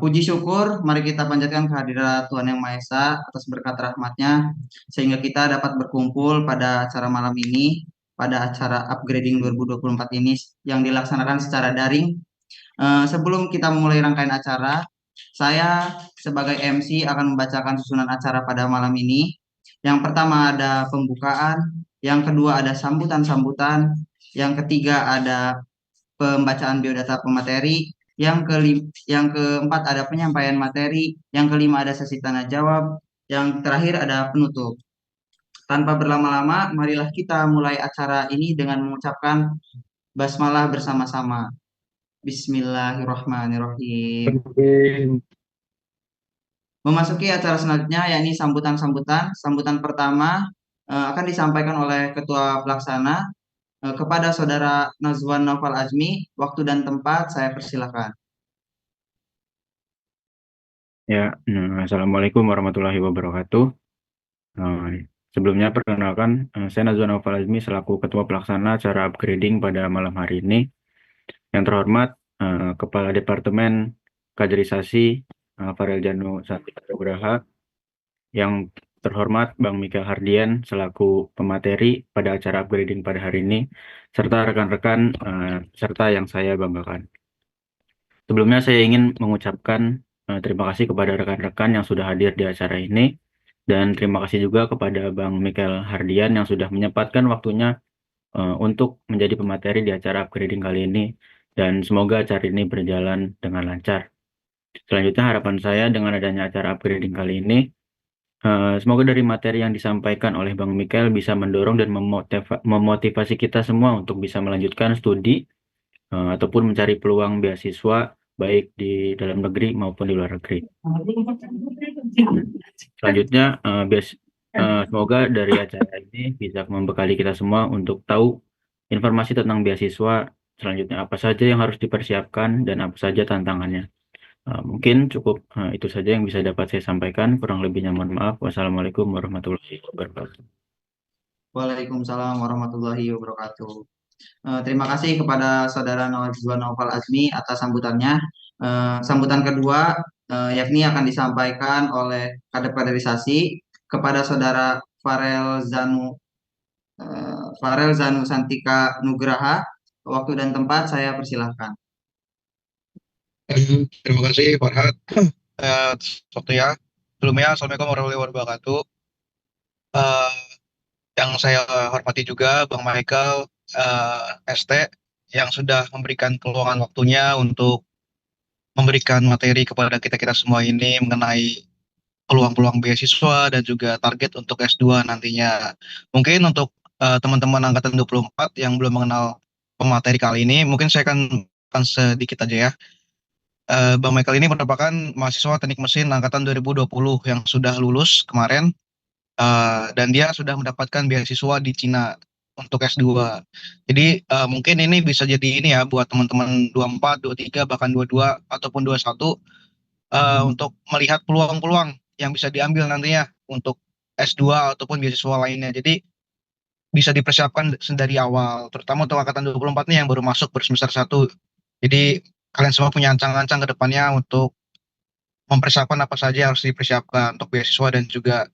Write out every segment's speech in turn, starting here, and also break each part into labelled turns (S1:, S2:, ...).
S1: Puji syukur, mari kita panjatkan kehadirat Tuhan Yang Maha Esa atas berkat rahmatnya, sehingga kita dapat berkumpul pada acara malam ini, pada acara upgrading 2024 ini yang dilaksanakan secara daring. Sebelum kita memulai rangkaian acara, saya sebagai MC akan membacakan susunan acara pada malam ini. Yang pertama ada pembukaan, yang kedua ada sambutan-sambutan, yang ketiga ada pembacaan biodata pemateri, yang keempat ada penyampaian materi, yang kelima ada sesi tanya jawab, yang terakhir ada penutup. Tanpa berlama-lama, marilah kita mulai acara ini dengan mengucapkan basmalah bersama-sama. Bismillahirrahmanirrahim. Memasuki acara selanjutnya yakni sambutan-sambutan. Sambutan pertama akan disampaikan oleh Ketua Pelaksana kepada Saudara Nazwan Naufal Azmi. Waktu dan tempat saya persilakan.
S2: Ya, Assalamualaikum warahmatullahi wabarakatuh. Sebelumnya perkenalkan, saya Nazwan Naufal Azmi selaku Ketua Pelaksana acara upgrading pada malam hari ini. Yang terhormat, Kepala Departemen Kaderisasi Farel Janu Santika Nugraha, yang terhormat Bang Mikael Hardian selaku pemateri pada acara upgrading pada hari ini, serta rekan-rekan serta yang saya banggakan. Sebelumnya saya ingin mengucapkan terima kasih kepada rekan-rekan yang sudah hadir di acara ini, dan terima kasih juga kepada Bang Mikael Hardian yang sudah menyempatkan waktunya untuk menjadi pemateri di acara upgrading kali ini, dan semoga acara ini berjalan dengan lancar. Selanjutnya harapan saya dengan adanya acara upgrading kali ini, semoga dari materi yang disampaikan oleh Bang Mikael bisa mendorong dan memotivasi kita semua untuk bisa melanjutkan studi ataupun mencari peluang beasiswa baik di dalam negeri maupun di luar negeri. Selanjutnya, semoga dari acara ini bisa membekali kita semua untuk tahu informasi tentang beasiswa selanjutnya apa saja yang harus dipersiapkan dan apa saja tantangannya. Mungkin cukup itu saja yang bisa dapat saya sampaikan. Kurang lebihnya mohon maaf. Wassalamualaikum warahmatullahi wabarakatuh.
S1: Waalaikumsalam warahmatullahi wabarakatuh. Terima kasih kepada Saudara Nazwan Naufal Azmi atas sambutannya. Sambutan kedua yakni akan disampaikan oleh Kadep Kaderisasi kepada Saudara Farel Zanu Santika Nugraha. Waktu dan tempat saya persilahkan.
S3: Terima kasih Farhat. Waktu ya. Sebelumnya, Assalamualaikum warahmatullahi wabarakatuh. Eh, yang saya hormati juga Bang Michael ST yang sudah memberikan peluangan waktunya untuk memberikan materi kepada kita-kita semua ini mengenai peluang-peluang beasiswa dan juga target untuk S2 nantinya. Mungkin untuk teman-teman angkatan 24 yang belum mengenal pemateri kali ini, mungkin saya akan sedikit aja ya. Bang Michael ini merupakan mahasiswa teknik mesin angkatan 2020 yang sudah lulus kemarin, dan dia sudah mendapatkan beasiswa di Cina untuk S2. Jadi mungkin ini bisa jadi ini ya buat teman-teman 24, 23, bahkan 22 ataupun 21 untuk melihat peluang-peluang yang bisa diambil nantinya untuk S2 ataupun beasiswa lainnya. Jadi bisa dipersiapkan dari awal, terutama untuk angkatan 24 nih yang baru masuk baru semester 1. Jadi kalian semua punya ancang-ancang ke depannya untuk mempersiapkan apa saja yang harus dipersiapkan untuk beasiswa dan juga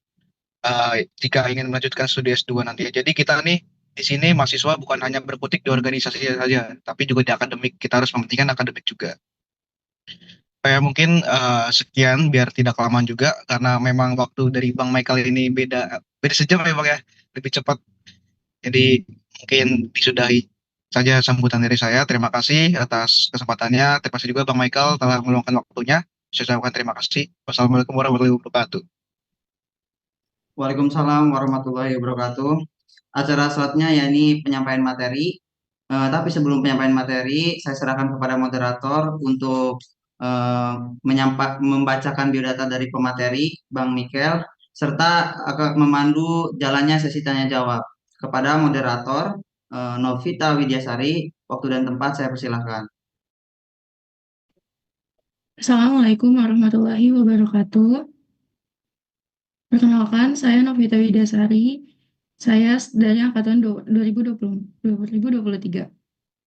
S3: jika ingin melanjutkan studi S2 nanti. Jadi kita nih di sini mahasiswa bukan hanya berkutik di organisasi saja, tapi juga di akademik. Kita harus mementingkan akademik juga. Kayak mungkin sekian biar tidak kelamaan juga karena memang waktu dari Bang Michael ini beda beda sejam ya Bang ya, lebih cepat. Jadi mungkin disudahi saja sambutan dari saya. Terima kasih atas kesempatannya. Terima kasih juga Bang Michael telah meluangkan waktunya. Saya ucapkan terima kasih. Wassalamualaikum warahmatullahi wabarakatuh.
S1: Waalaikumsalam warahmatullahi wabarakatuh. Acara selanjutnya yakni penyampaian materi. Tapi sebelum penyampaian materi, saya serahkan kepada moderator untuk membacakan biodata dari pemateri, Bang Mikel, serta akan memandu jalannya sesi tanya jawab. Kepada moderator, Novita Widyasari, waktu dan tempat saya persilahkan.
S4: Assalamualaikum warahmatullahi wabarakatuh. Perkenalkan, saya Novita Widyasari. Saya dari angkatan 2023.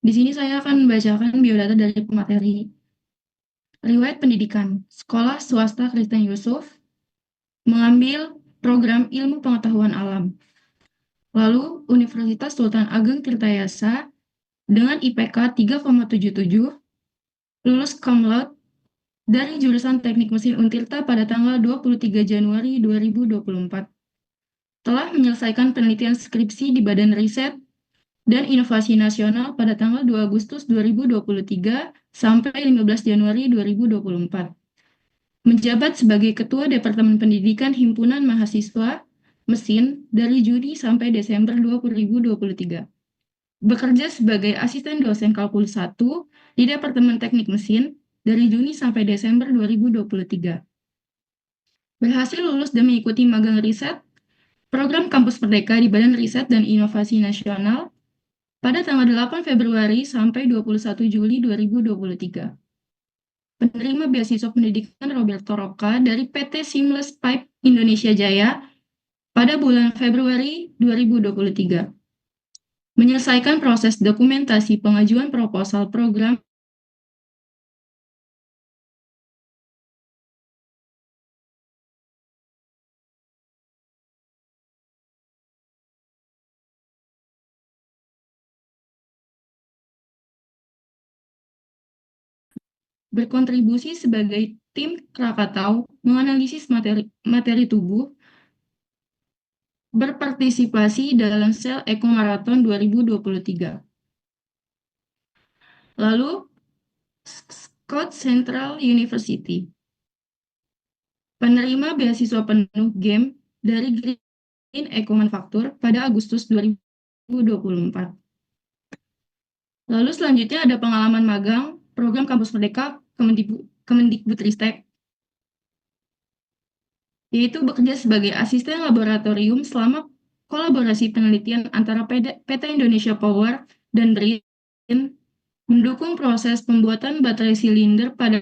S4: Di sini saya akan membacakan biodata dari pemateri. Riwayat pendidikan, Sekolah Swasta Kristen Yusuf, mengambil program ilmu pengetahuan alam. Lalu Universitas Sultan Ageng Tirtayasa dengan IPK 3,77, lulus cum laude dari jurusan Teknik Mesin Untirta pada tanggal 23 Januari 2024. Telah menyelesaikan penelitian skripsi di Badan Riset dan Inovasi Nasional pada tanggal 2 Agustus 2023 sampai 15 Januari 2024. Menjabat sebagai Ketua Departemen Pendidikan Himpunan Mahasiswa Mesin dari Juni sampai Desember 2023. Bekerja sebagai asisten dosen kalkulus 1 di Departemen Teknik Mesin dari Juni sampai Desember 2023. Berhasil lulus dan mengikuti magang riset program Kampus Merdeka di Badan Riset dan Inovasi Nasional pada tanggal 8 Februari sampai 21 Juli 2023. Penerima beasiswa pendidikan Roberto Roca dari PT Seamless Pipe Indonesia Jaya pada bulan Februari 2023. Menyelesaikan proses dokumentasi pengajuan proposal program berkontribusi sebagai tim Krakatau menganalisis materi tubuh, berpartisipasi dalam Sel Eco Marathon 2023. Lalu, Scott Central University. Penerima beasiswa penuh game dari Green Eco Manufacture pada Agustus 2024. Lalu selanjutnya ada pengalaman magang program Kampus Merdeka Kemendikbudristek, yaitu bekerja sebagai asisten laboratorium selama kolaborasi penelitian antara PT Indonesia Power dan BRIN mendukung proses pembuatan baterai silinder pada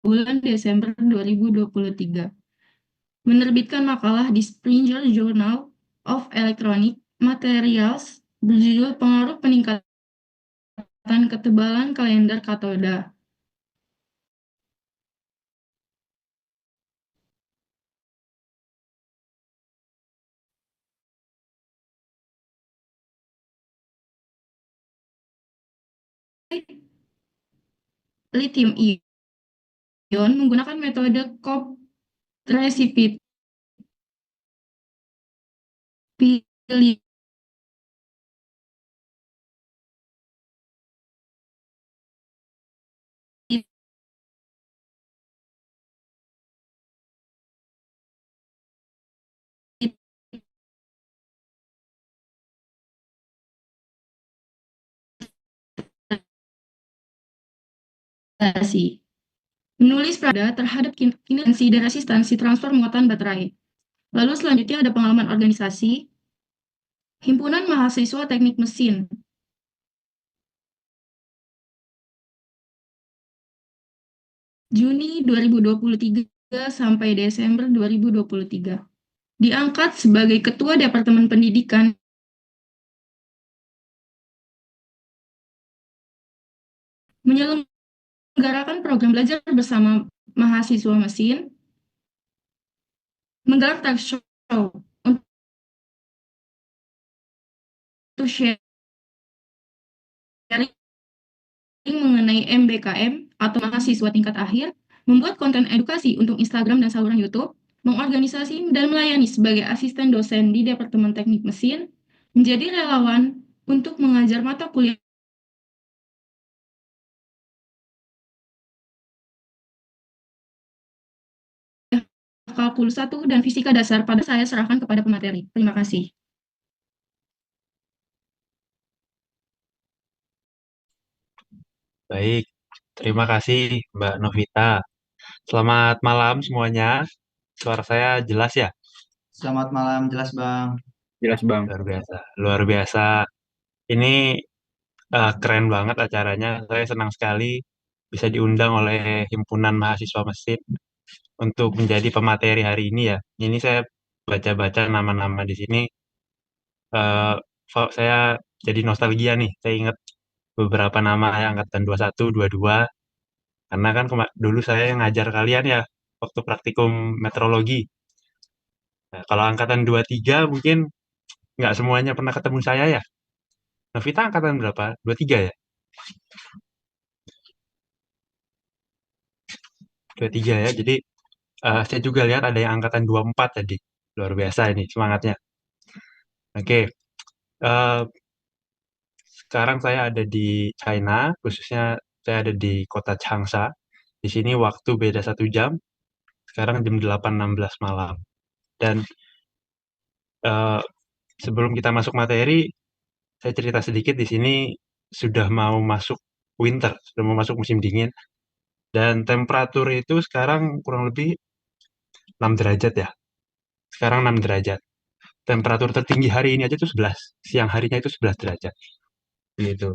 S4: bulan Desember 2023. Menerbitkan makalah di Springer Journal of Electronic Materials berjudul Pengaruh Peningkatan Ketebalan Kalender Katoda. Lithium ion menggunakan metode Cobb precipitation menulis pada terhadap kinesis dan resistansi transfer muatan baterai. Lalu selanjutnya ada pengalaman organisasi Himpunan Mahasiswa Teknik Mesin. Juni 2023 sampai Desember 2023. Diangkat sebagai Ketua Departemen Pendidikan menyelenggarakan program belajar bersama mahasiswa mesin, menggelar talk show untuk sharing mengenai MBKM atau mahasiswa tingkat akhir, membuat konten edukasi untuk Instagram dan saluran YouTube, mengorganisasi dan melayani sebagai asisten dosen di Departemen Teknik Mesin, menjadi relawan untuk mengajar mata kuliah kalkulus 1 dan fisika dasar pada saya serahkan kepada pemateri. Terima kasih.
S5: Baik, terima kasih Mbak Novita. Selamat malam semuanya. Suara saya jelas ya?
S1: Selamat malam, jelas Bang.
S2: Jelas, Bang.
S5: Luar biasa. Luar biasa. Ini keren banget acaranya. Saya senang sekali bisa diundang oleh Himpunan Mahasiswa Mesin untuk menjadi pemateri hari ini ya. Ini saya baca-baca nama-nama di sini. eh, saya jadi nostalgia nih. Saya ingat beberapa nama yang angkatan 21, 22. Karena kan dulu saya yang ngajar kalian ya waktu praktikum meteorologi. Nah, kalau angkatan 23 mungkin nggak semuanya pernah ketemu saya ya. Novita angkatan berapa? 23 ya? 23 ya. Jadi saya juga lihat ada yang angkatan 24 tadi. Luar biasa ini semangatnya. Oke, eh, sekarang saya ada di China, khususnya saya ada di kota Changsha. Di sini waktu beda 1 jam. Sekarang jam 8.16 malam. Dan eh, sebelum kita masuk materi, saya cerita sedikit di sini sudah mau masuk winter, sudah mau masuk musim dingin. Dan temperatur itu sekarang kurang lebih 6 derajat ya. Sekarang 6 derajat. Temperatur tertinggi hari ini aja itu 11. Siang harinya itu 11 derajat. Gitu.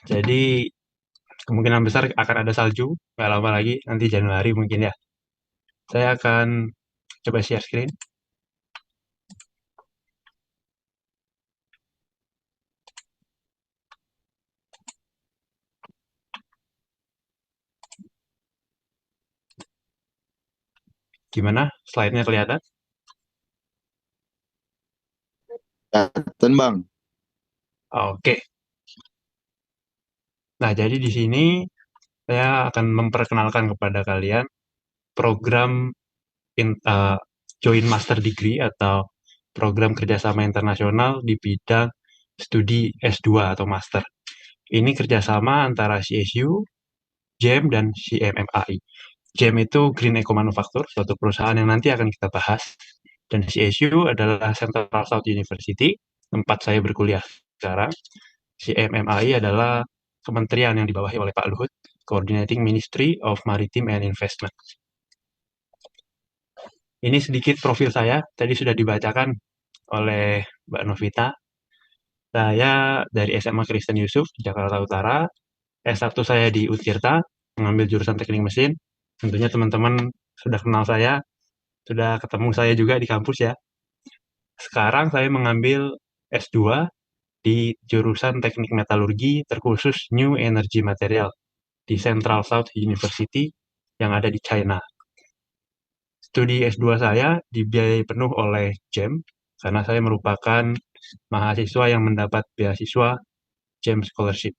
S5: Jadi kemungkinan besar akan ada salju. Nggak lama lagi, nanti Januari mungkin ya. Saya akan coba share screen. Gimana? Slide-nya kelihatan?
S6: Kelihatan Bang.
S5: Oke. Nah, jadi di sini saya akan memperkenalkan kepada kalian program Joint Master Degree atau program kerjasama internasional di bidang studi S2 atau Master. Ini kerjasama antara CSU, GEM, dan CMMAI. GEM itu Green Eco Manufacture, suatu perusahaan yang nanti akan kita bahas. Dan CSU adalah Central South University, tempat saya berkuliah sekarang. CMMAI adalah kementerian yang dibawahi oleh Pak Luhut, Coordinating Ministry of Maritime and Investment. Ini sedikit profil saya, tadi sudah dibacakan oleh Mbak Novita. Saya dari SMA Kristen Yusuf, Jakarta Utara. S1 saya di Utirta, mengambil jurusan teknik mesin. Tentunya teman-teman sudah kenal saya, sudah ketemu saya juga di kampus ya. Sekarang saya mengambil S2 di jurusan teknik metalurgi terkhusus New Energy Material di Central South University yang ada di China. Studi S2 saya dibiayai penuh oleh GEM karena saya merupakan mahasiswa yang mendapat beasiswa GEM Scholarship.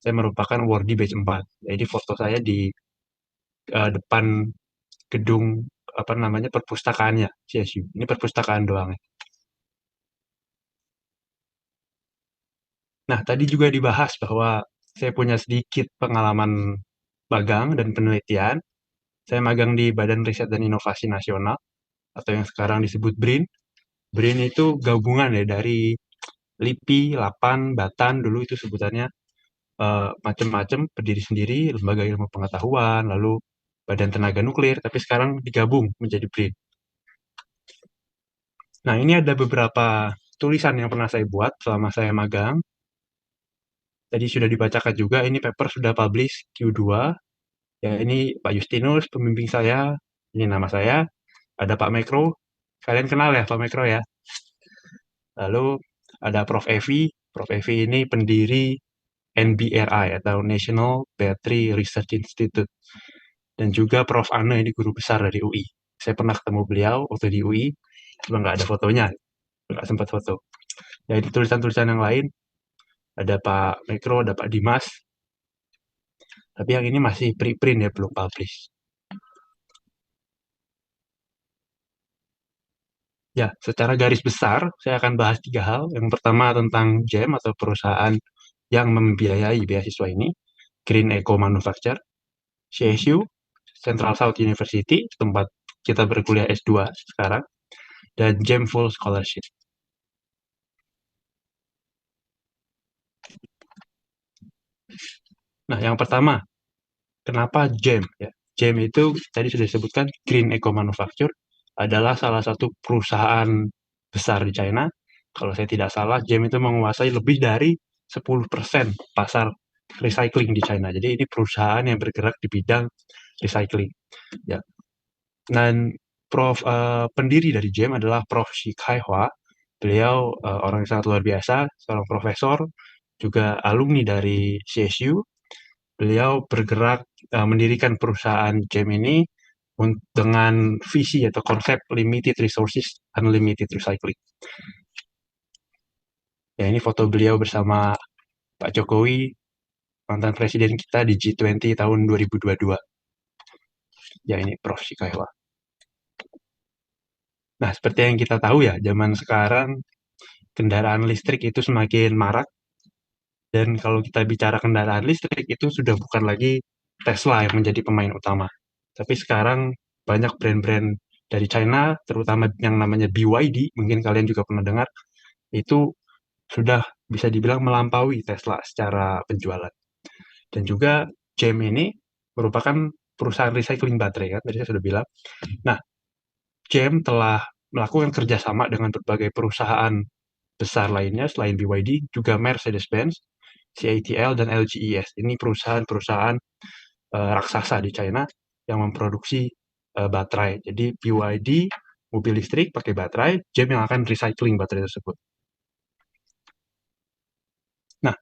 S5: Saya merupakan awardee batch 4. Jadi foto saya di depan gedung apa namanya perpustakaannya CSU. Ini perpustakaan doang. Nah, tadi juga dibahas bahwa saya punya sedikit pengalaman magang dan penelitian. Saya magang di Badan Riset dan Inovasi Nasional atau yang sekarang disebut BRIN. BRIN itu gabungan ya dari LIPI, LAPAN, BATAN dulu itu sebutannya macam-macam, berdiri sendiri, lembaga ilmu pengetahuan, lalu Badan Tenaga Nuklir, tapi sekarang digabung menjadi BRIN. Nah, ini ada beberapa tulisan yang pernah saya buat selama saya magang. Tadi sudah dibacakan juga, ini paper sudah publish Q2. Ya, ini Pak Justinus, pembimbing saya. Ini nama saya. Ada Pak Mekro. Kalian kenal ya Pak Mekro ya? Lalu ada Prof. Evi. Prof. Evi ini pendiri NBRI atau National Battery Research Institute. Dan juga Prof. Anne, ini guru besar dari UI. Saya pernah ketemu beliau waktu di UI, cuma nggak ada fotonya. Nggak sempat foto. Ya, di tulisan-tulisan yang lain, ada Pak Mekro, ada Pak Dimas. Tapi yang ini masih preprint ya, belum publish. Ya, secara garis besar, saya akan bahas 3 hal. Yang pertama tentang GEM atau perusahaan yang membiayai beasiswa ini, Green Eco Manufacture, CSU, Central South University, tempat kita berkuliah S2 sekarang, dan GEM Full Scholarship. Nah, yang pertama, kenapa GEM? Ya, GEM itu tadi sudah disebutkan Green Eco Manufacture adalah salah satu perusahaan besar di China. Kalau saya tidak salah, GEM itu menguasai lebih dari 10% pasar recycling di China. Jadi ini perusahaan yang bergerak di bidang recycling. Ya. Dan pendiri dari GEM adalah Prof. Shi Kaihua. Beliau orang yang sangat luar biasa, seorang profesor, juga alumni dari CSU, beliau bergerak mendirikan perusahaan GEM ini dengan visi atau konsep limited resources, unlimited recycling. Ya, ini foto beliau bersama Pak Jokowi, mantan presiden kita di G20 tahun 2022. Ya, ini Prof. Sikaiwa. Nah, seperti yang kita tahu ya, zaman sekarang kendaraan listrik itu semakin marak. Dan kalau kita bicara kendaraan listrik, itu sudah bukan lagi Tesla yang menjadi pemain utama. Tapi sekarang banyak brand-brand dari China, terutama yang namanya BYD, mungkin kalian juga pernah dengar, itu sudah bisa dibilang melampaui Tesla secara penjualan. Dan juga GEM ini merupakan perusahaan recycling baterai, kan? Tadi saya sudah bilang. Nah, GEM telah melakukan kerjasama dengan berbagai perusahaan besar lainnya selain BYD, juga Mercedes-Benz, CATL, dan LGES. Ini perusahaan-perusahaan raksasa di China yang memproduksi baterai. Jadi BYD mobil listrik pakai baterai, GEM yang akan recycling baterai tersebut. Nah,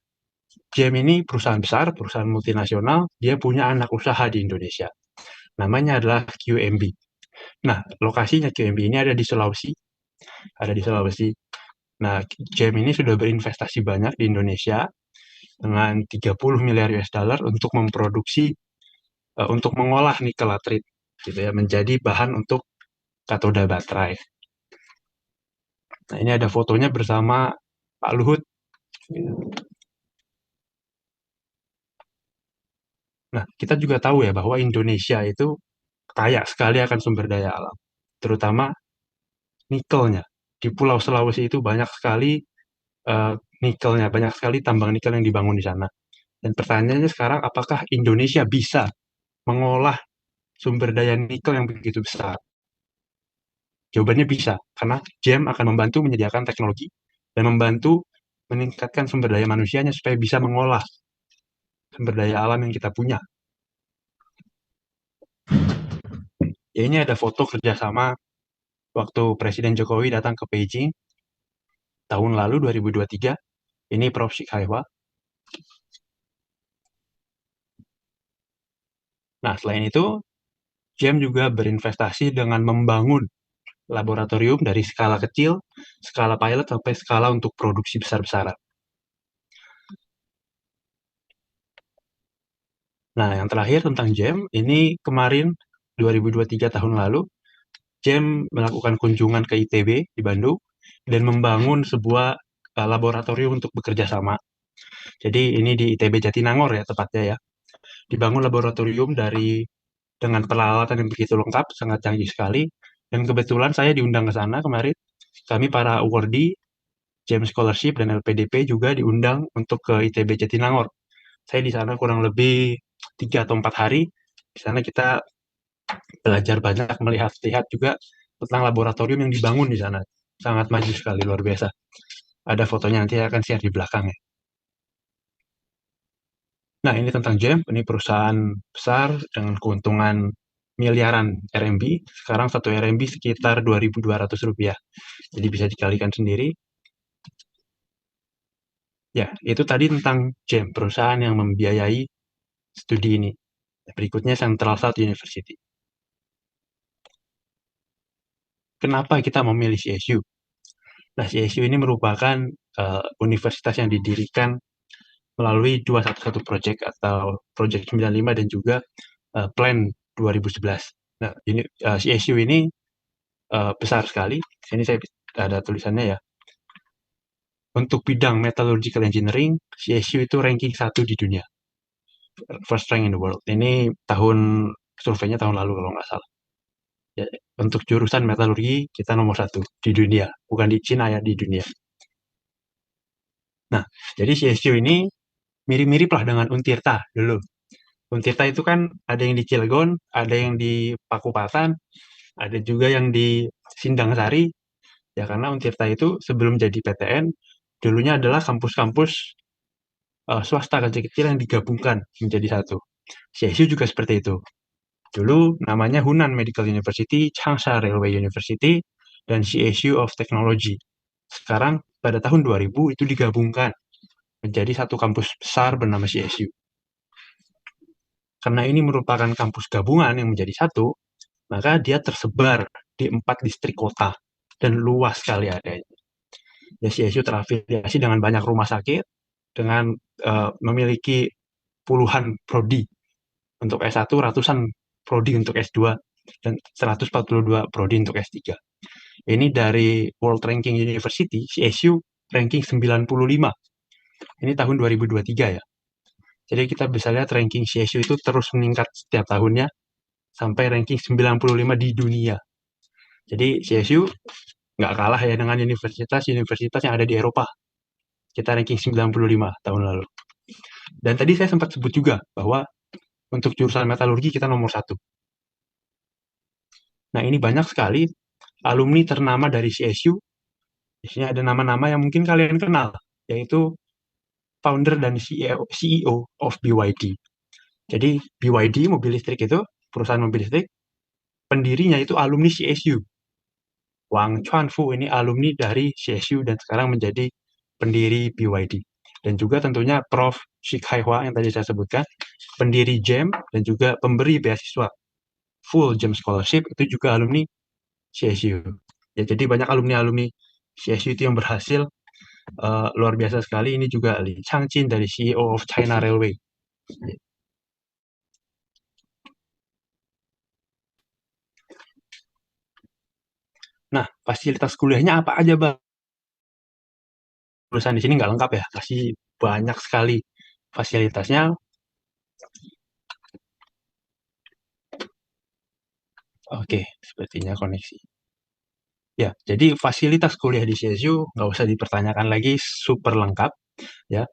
S5: GEM ini perusahaan besar, perusahaan multinasional, dia punya anak usaha di Indonesia. Namanya adalah QMB. Nah, lokasinya QMB ini ada di Sulawesi. Nah, GEM ini sudah berinvestasi banyak di Indonesia dengan 30 miliar US dollar untuk memproduksi, untuk mengolah nikel latrit, gitu ya, menjadi bahan untuk katoda baterai. Nah, ini ada fotonya bersama Pak Luhut. Nah, kita juga tahu ya bahwa Indonesia itu kaya sekali akan sumber daya alam, terutama nikelnya. Di Pulau Sulawesi itu banyak sekali nikelnya, banyak sekali tambang nikel yang dibangun di sana. Dan pertanyaannya sekarang, apakah Indonesia bisa mengolah sumber daya nikel yang begitu besar? Jawabannya bisa, karena GEM akan membantu menyediakan teknologi dan membantu meningkatkan sumber daya manusianya supaya bisa mengolah sumber daya alam yang kita punya. Ya, ini ada foto kerjasama waktu Presiden Jokowi datang ke Beijing tahun lalu 2023. Ini Prof. Sikaiwa. Nah, selain itu, GEM juga berinvestasi dengan membangun laboratorium dari skala kecil, skala pilot, sampai skala untuk produksi besar-besaran. Nah, yang terakhir tentang GEM, ini kemarin 2023 tahun lalu, GEM melakukan kunjungan ke ITB di Bandung dan membangun sebuah laboratorium untuk bekerja sama. Jadi ini di ITB Jatinangor ya tepatnya ya. Dibangun laboratorium dengan peralatan yang begitu lengkap, sangat canggih sekali. Dan kebetulan saya diundang ke sana kemarin. Kami para awardee, GEM Scholarship dan LPDP juga diundang untuk ke ITB Jatinangor. Saya di sana kurang lebih 3 atau 4 hari. Di sana kita belajar banyak, melihat-lihat juga tentang laboratorium yang dibangun di sana. Sangat maju sekali, luar biasa. Ada fotonya, nanti saya akan share di belakang ya. Nah, ini tentang GEM, ini perusahaan besar dengan keuntungan miliaran RMB. Sekarang 1 RMB sekitar Rp2.200. Jadi bisa dikalikan sendiri. Ya, itu tadi tentang GEM, perusahaan yang membiayai studi ini. Berikutnya Central South University. Kenapa kita memilih CSU? Nah, CSU ini merupakan universitas yang didirikan melalui 211 Project atau Project 95 dan juga Plan 2011. Nah, ini CSU ini besar sekali. Sini saya ada tulisannya ya. Untuk bidang metallurgical engineering, CSU itu ranking 1 di dunia. First rank in the world. Ini surveinya tahun lalu kalau nggak salah. Ya, untuk jurusan metalurgi kita nomor 1 di dunia, bukan di Cina ya, di dunia. Nah, jadi CSU ini mirip-mirip lah dengan Untirta dulu. Untirta itu kan ada yang di Cilegon, ada yang di Pakupatan, ada juga yang di Sindang Sari. Ya karena Untirta itu sebelum jadi PTN, dulunya adalah kampus-kampus swasta kecil-kecil yang digabungkan menjadi satu. CSU juga seperti itu. Dulu namanya Hunan Medical University, Changsha Railway University, dan CSU of Technology. Sekarang pada tahun 2000 itu digabungkan menjadi satu kampus besar bernama CSU. karena ini merupakan kampus gabungan yang menjadi satu, maka dia tersebar di 4 distrik kota dan luas sekali adanya. Ya, CSU terafiliasi dengan banyak rumah sakit, dengan memiliki puluhan prodi untuk S1, ratusan prodi untuk S2, dan 142 prodi untuk S3. Ini dari World Ranking University, CSU ranking 95. Ini tahun 2023 ya. Jadi kita bisa lihat ranking CSU itu terus meningkat setiap tahunnya sampai ranking 95 di dunia. Jadi CSU nggak kalah ya dengan universitas-universitas yang ada di Eropa. Kita ranking 95 tahun lalu. Dan tadi saya sempat sebut juga bahwa untuk jurusan metalurgi kita nomor 1. Nah, ini banyak sekali alumni ternama dari CSU. Di sini ada nama-nama yang mungkin kalian kenal, yaitu founder dan CEO of BYD. Jadi BYD, mobil listrik itu, perusahaan mobil listrik, pendirinya itu alumni CSU. Wang Chuanfu ini alumni dari CSU dan sekarang menjadi pendiri BYD. Dan juga tentunya Prof. Shik Haihua yang tadi saya sebutkan, pendiri GEM dan juga pemberi beasiswa full GEM Scholarship, itu juga alumni CSU. Ya, jadi banyak alumni-alumni CSU itu yang berhasil, luar biasa sekali. Ini juga Li Changqin dari CEO of China Railway. Nah, fasilitas kuliahnya apa aja, Bang? Tulisan di sini nggak lengkap ya, masih banyak sekali fasilitasnya. Oke, sepertinya koneksi. Ya, jadi fasilitas kuliah di CSU nggak usah dipertanyakan lagi, super lengkap. Ya,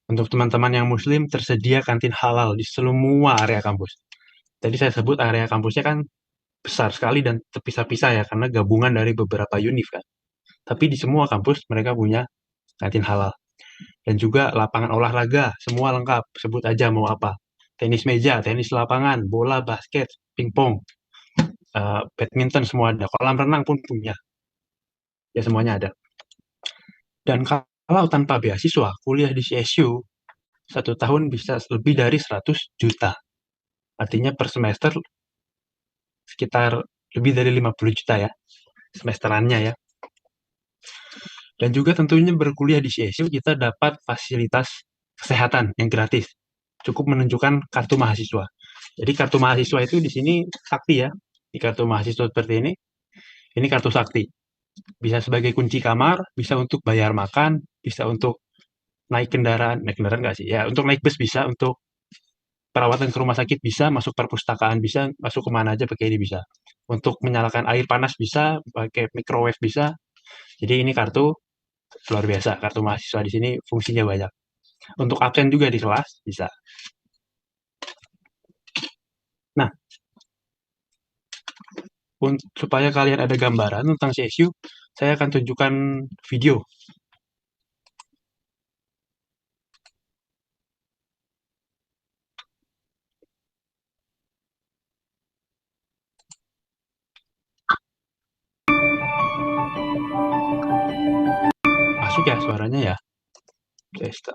S5: untuk teman-teman yang Muslim tersedia kantin halal di semua area kampus. Tadi saya sebut area kampusnya kan besar sekali dan terpisah-pisah ya, karena gabungan dari beberapa univ kan. Tapi di semua kampus mereka punya kantin halal. Dan juga lapangan olahraga, semua lengkap. Sebut aja mau apa. Tenis meja, tenis lapangan, bola, basket, pingpong, badminton semua ada. Kolam renang pun punya. Ya, semuanya ada. Dan kalau tanpa beasiswa, kuliah di CSU 1 tahun bisa lebih dari 100 juta. Artinya per semester sekitar lebih dari 50 juta ya, semesterannya ya. Dan juga tentunya berkuliah di CSU kita dapat fasilitas kesehatan yang gratis. Cukup menunjukkan kartu mahasiswa. Jadi kartu mahasiswa itu di sini sakti ya. Di kartu mahasiswa seperti ini kartu sakti. Bisa sebagai kunci kamar, bisa untuk bayar makan, bisa untuk naik kendaraan nggak sih? Ya, untuk naik bus bisa, untuk perawatan ke rumah sakit bisa, masuk perpustakaan bisa, masuk kemana aja pakai ini bisa. Untuk menyalakan air panas bisa, pakai microwave bisa. Jadi ini kartu luar biasa, kartu mahasiswa di sini fungsinya banyak. Untuk absen juga di kelas bisa. Nah, supaya kalian ada gambaran tentang CSU, saya akan tunjukkan video. Masuk ya suaranya ya? Testa.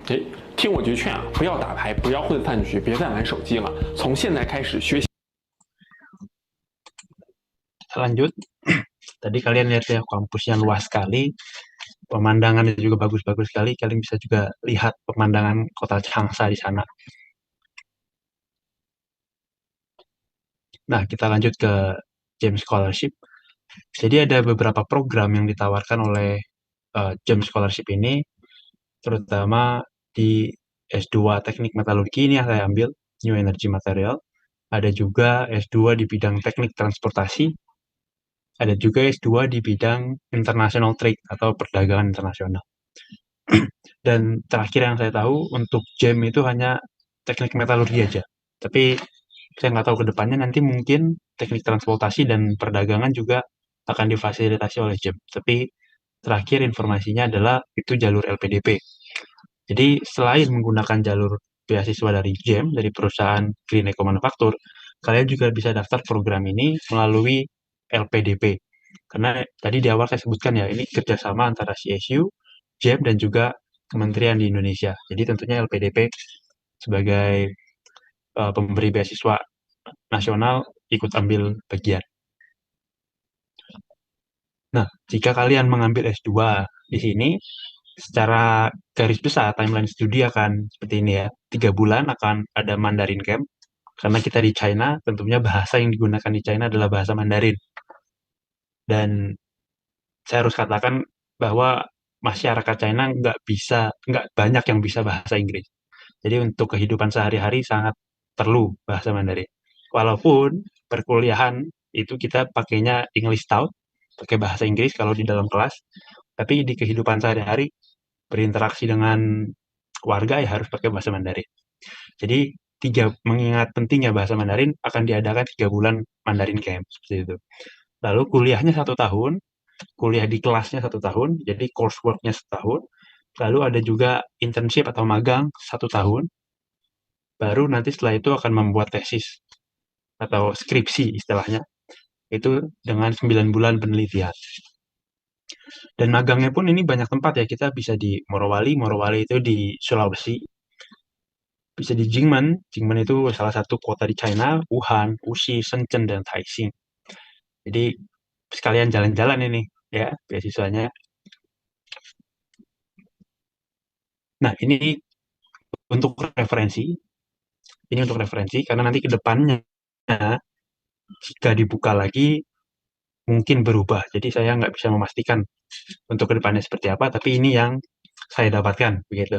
S7: 听我句劝啊，不要打牌，不要混饭局，别再玩手机了。从现在开始学习。
S5: Lanjut, tadi kalian lihat ya kampusnya luas sekali, pemandangannya juga bagus-bagus sekali. Kalian bisa juga lihat pemandangan kota Changsha di sana. Nah, kita lanjut ke GEM Scholarship. Jadi ada beberapa program yang ditawarkan oleh GEM Scholarship ini, terutama di S2 Teknik Metalurgi ini yang saya ambil, New Energy Material. Ada juga S2 di bidang Teknik Transportasi. Ada juga S2 di bidang International Trade atau perdagangan internasional. Dan terakhir yang saya tahu untuk GEM itu hanya teknik metalurgi aja. Tapi saya nggak tahu ke depannya nanti mungkin teknik transportasi dan perdagangan juga akan difasilitasi oleh GEM. Tapi terakhir informasinya adalah itu jalur LPDP. Jadi selain menggunakan jalur beasiswa dari GEM, dari perusahaan Green Eco Manufacture, kalian juga bisa daftar program ini melalui LPDP. Karena tadi di awal saya sebutkan ya, ini kerjasama antara CSU, GEM, dan juga kementerian di Indonesia. Jadi tentunya LPDP sebagai pemberi beasiswa nasional ikut ambil bagian. Nah, jika kalian mengambil S2 di sini, secara garis besar timeline studi akan seperti ini ya. 3 bulan akan ada Mandarin Camp. Karena kita di China, tentunya bahasa yang digunakan di China adalah bahasa Mandarin. Dan saya harus katakan bahwa masyarakat China nggak banyak yang bisa bahasa Inggris. Jadi untuk kehidupan sehari-hari sangat perlu bahasa Mandarin. Walaupun perkuliahan itu kita pakainya English Taught, pakai bahasa Inggris kalau di dalam kelas, tapi di kehidupan sehari-hari berinteraksi dengan warga ya harus pakai bahasa Mandarin. Jadi mengingat pentingnya bahasa Mandarin akan diadakan 3 bulan Mandarin Camp seperti itu. Lalu kuliahnya 1 tahun, kuliah di kelasnya 1 tahun, jadi coursework-nya setahun. Lalu ada juga internship atau magang 1 tahun. Baru nanti setelah itu akan membuat tesis atau skripsi istilahnya. Itu dengan 9 bulan penelitian. Dan magangnya pun ini banyak tempat ya, kita bisa di Morowali itu di Sulawesi, bisa di Jingmen itu salah satu kota di China, Wuhan, Wuxi, Shenzhen, dan Taixing. Jadi sekalian jalan-jalan ini ya beasiswanya. Nah ini untuk referensi, karena nanti ke depannya jika dibuka lagi mungkin berubah. Jadi saya nggak bisa memastikan untuk kedepannya seperti apa, tapi ini yang saya dapatkan begitu.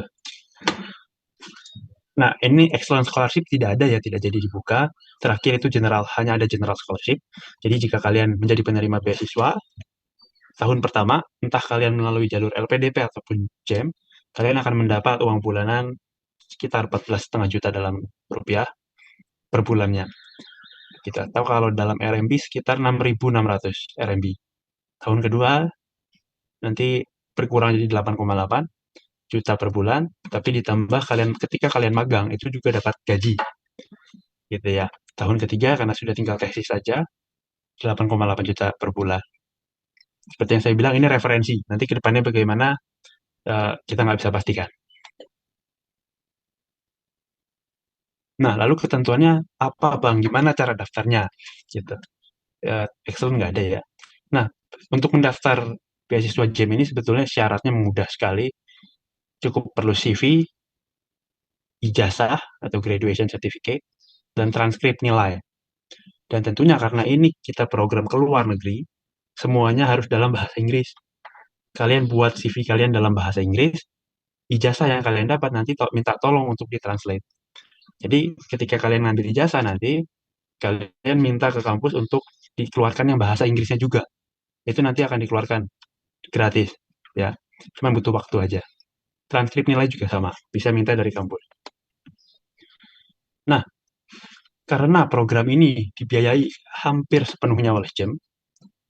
S5: Nah, ini Excellent Scholarship tidak ada ya, tidak jadi dibuka. Terakhir itu hanya ada General Scholarship. Jadi jika kalian menjadi penerima beasiswa, tahun pertama, entah kalian melalui jalur LPDP ataupun GEM, kalian akan mendapat uang bulanan sekitar 14,5 juta dalam rupiah per bulannya. Kita tahu kalau dalam RMB sekitar 6.600 RMB. Tahun kedua, nanti berkurang jadi 8,8 juta per bulan, tapi ditambah ketika kalian magang itu juga dapat gaji, gitu ya. Tahun ketiga karena sudah tinggal tesis saja, 8,8 juta per bulan. Seperti yang saya bilang ini referensi. Nanti kedepannya bagaimana kita nggak bisa pastikan. Nah, lalu ketentuannya apa Bang? Gimana cara daftarnya? Gitu. Excellent nggak ada ya. Nah, untuk mendaftar beasiswa GEM ini sebetulnya syaratnya mudah sekali. Cukup perlu CV, ijazah atau graduation certificate, dan transkrip nilai. Dan tentunya karena ini kita program ke luar negeri, semuanya harus dalam bahasa Inggris. Kalian buat CV kalian dalam bahasa Inggris, ijazah yang kalian dapat nanti minta tolong untuk ditranslate. Jadi ketika kalian ngambil ijazah nanti, kalian minta ke kampus untuk dikeluarkan yang bahasa Inggrisnya juga. Itu nanti akan dikeluarkan gratis, ya. Cuma butuh waktu aja. Transkrip nilai juga sama, bisa minta dari kampus. Nah, karena program ini dibiayai hampir sepenuhnya oleh GEM,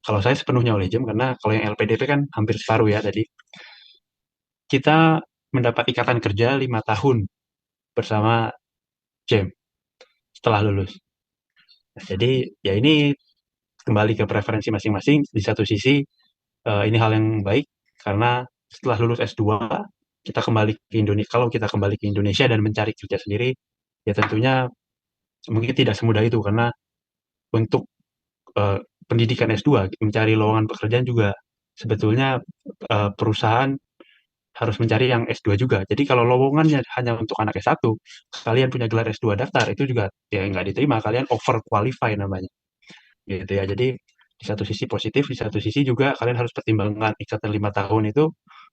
S5: kalau saya sepenuhnya oleh GEM, karena kalau yang LPDP kan hampir separuh ya tadi, kita mendapat ikatan kerja 5 tahun bersama GEM setelah lulus. Nah, jadi ya ini kembali ke preferensi masing-masing. Di satu sisi ini hal yang baik karena setelah lulus S2 kita kembali ke Indonesia, kalau kita kembali ke Indonesia dan mencari kerja sendiri, ya tentunya mungkin tidak semudah itu karena untuk pendidikan S2 mencari lowongan pekerjaan juga sebetulnya perusahaan harus mencari yang S2 juga. Jadi kalau lowongannya hanya untuk anak S1, kalian punya gelar S2 daftar, itu juga ya nggak diterima, kalian over qualify namanya. Gitu ya. Jadi di satu sisi positif, di satu sisi juga kalian harus pertimbangkan ikatan 5 tahun itu